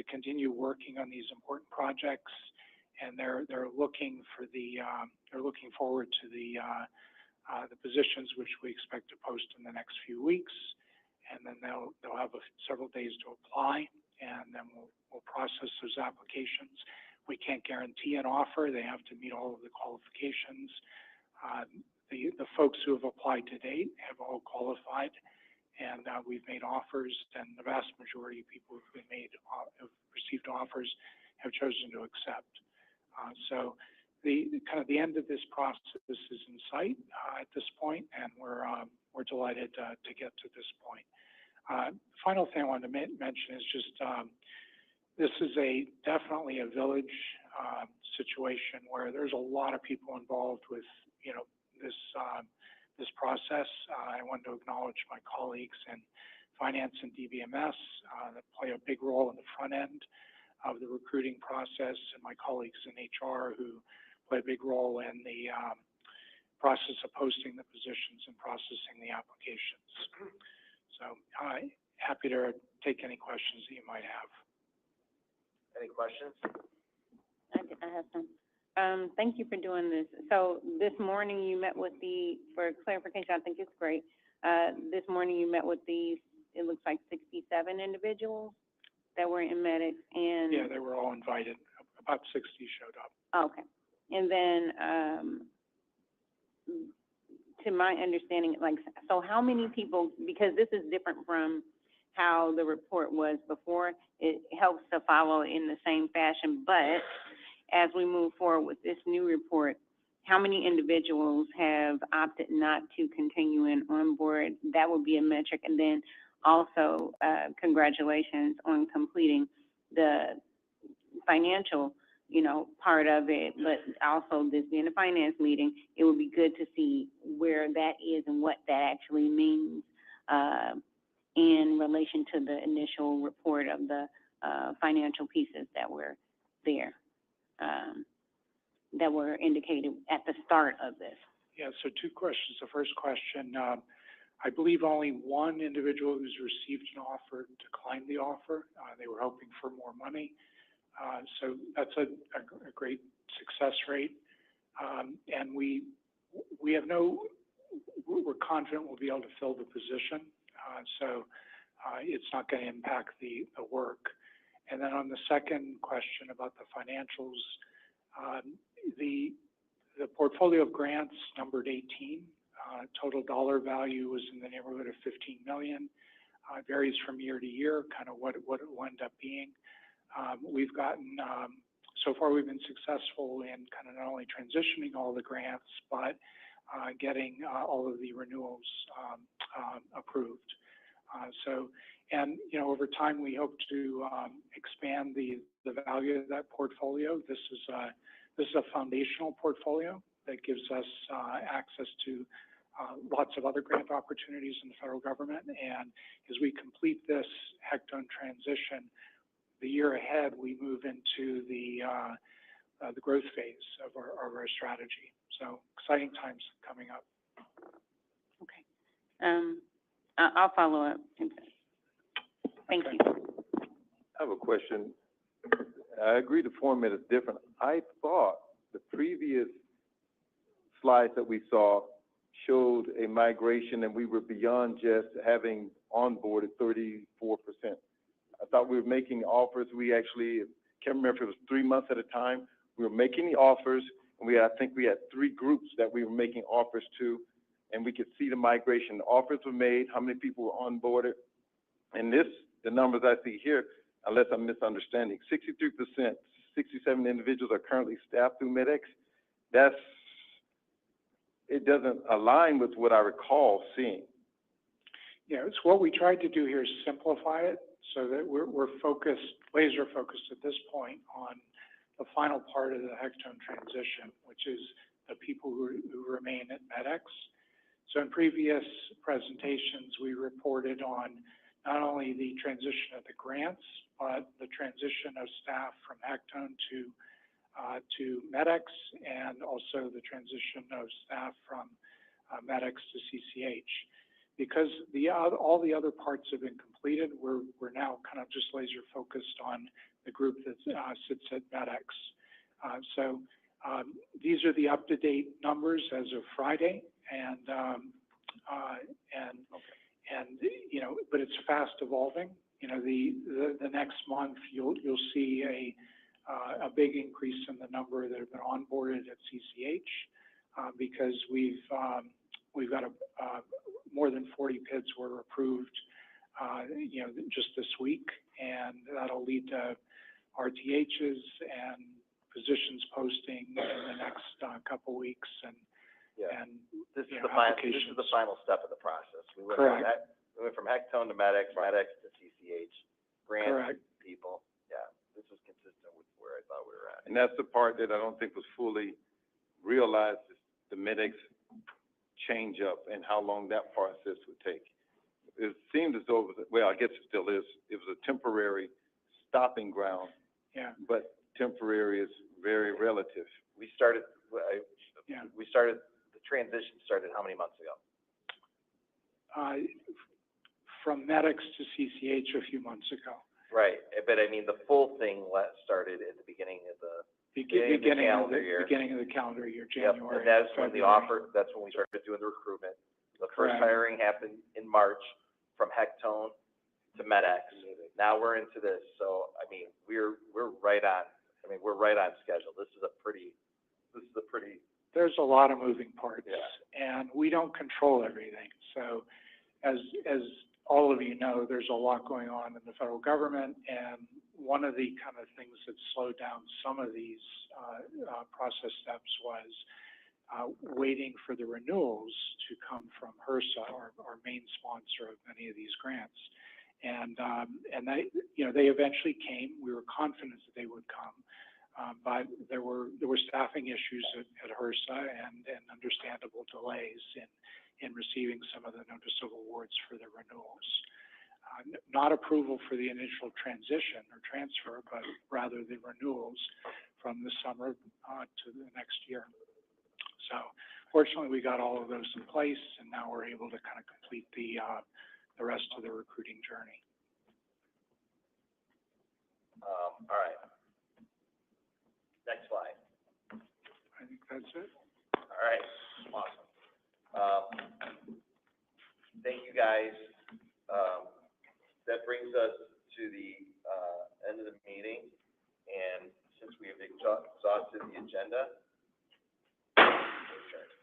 continue working on these important projects, and they're looking forward to the positions which we expect to post in the next few weeks, and then they'll have several days to apply, and then we'll process those applications. We can't guarantee an offer. They have to meet all of the qualifications. The folks who have applied to date have all qualified, and we've made offers, and the vast majority of people who've received offers have chosen to accept. So the kind of the end of this process is in sight at this point, and we're delighted to get to this point. Final thing I wanted to mention is just this is definitely a village situation where there's a lot of people involved with this process. I wanted to acknowledge my colleagues in finance and DBMS that play a big role in the front end of the recruiting process, and my colleagues in HR who play a big role in the process of posting the positions and processing the applications. So, happy to take any questions that you might have. Any questions? I have some. Thank you for doing this. So this morning you met with for clarification, I think it's great. This morning you met with it looks like 67 individuals that were in medics and. Yeah, they were all invited. About 60 showed up. Okay. And then, to my understanding, like, so how many people, because this is different from how the report was before, it helps to follow in the same fashion, but as we move forward with this new report, how many individuals have opted not to continue in on board? That would be a metric. And then also, congratulations on completing the financial, part of it, but also this being a finance meeting, it would be good to see where that is and what that actually means in relation to the initial report of the financial pieces that were there, that were indicated at the start of this. Yeah, so two questions. The first question, I believe only one individual who's received an offer declined the offer. They were hoping for more money. So that's a great success rate. And we're confident we'll be able to fill the position. So it's not going to impact the work. And then on the second question about the financials, the portfolio of grants numbered 18. Total dollar value was in the neighborhood of 15 million. It varies from year to year, kind of what it will end up being. We've gotten, so far we've been successful in kind of not only transitioning all the grants, but getting all of the renewals approved. And over time we hope to expand the value of that portfolio. This is a foundational portfolio that gives us access to lots of other grant opportunities in the federal government. And as we complete this HECTON transition, the year ahead, we move into the growth phase of our strategy. So exciting times coming up. Okay. I'll follow up. Thank you. I have a question. I agree the format is different. I thought the previous slides that we saw showed a migration and we were beyond just having onboarded 34%. I thought we were making offers. We actually, can't remember if it was 3 months at a time. We were making the offers, and I think we had 3 groups that we were making offers to, and we could see the migration. The offers were made, how many people were onboarded. And the numbers I see here, unless I'm misunderstanding, 63%, 67 individuals are currently staffed through MEDEX. It doesn't align with what I recall seeing. Yeah, it's what we tried to do here is simplify it so that we're focused, laser focused at this point on the final part of the HECTON transition, which is the people who remain at MEDEX. So in previous presentations, we reported on not only the transition of the grants, but the transition of staff from HECTON to MEDEX, and also the transition of staff from MEDEX to CCH. Because all the other parts have been completed, we're now kind of just laser focused on the group that sits at MEDEX. So these are the up-to-date numbers as of Friday, and but it's fast evolving. The next month you'll see a big increase in the number that have been onboarded at CCH because we've got more than 40 PIDs were approved, just this week, and that'll lead to RTHs and positions posting in the next couple weeks, and this is the final step of the process. We went Correct. We went from HECTON to MEDEX, MEDEX to CCH, grant Correct. people. Yeah, this was consistent with where I thought we were at. And that's the part that I don't think was fully realized, is the MEDEX change up and how long that process would take. It seemed as though it was, well, I guess it still is, it was a temporary stopping ground. Yeah. But temporary is very relative. We started the transition started how many months ago? From medics to CCH a few months ago. Right, but I mean, the full thing started at the beginning of the calendar year. Beginning of the calendar year, Yep, January. and that's when February. that's when we started doing the recruitment. The first Correct. hiring happened in March from Hectone to MedX. Now we're into this, so, I mean, we're right on, we're right on schedule. This is a pretty, There's a lot of moving parts. Yeah. And we don't control everything. So as all of you know, there's a lot going on in the federal government, and one of the kind of things that slowed down some of these process steps was waiting for the renewals to come from HRSA, our main sponsor of many of these grants. And they, they eventually came. We were confident that they would come. But there were staffing issues at HRSA and understandable delays in receiving some of the notice of awards for the renewals. Not approval for the initial transition or transfer, but rather the renewals from the summer to the next year. So fortunately, we got all of those in place, and now we're able to kind of complete the rest of the recruiting journey. all right. Next slide. I think that's it. All right, awesome. Thank you, guys. That brings us to the end of the meeting, and since we have exhausted the agenda, adjourned.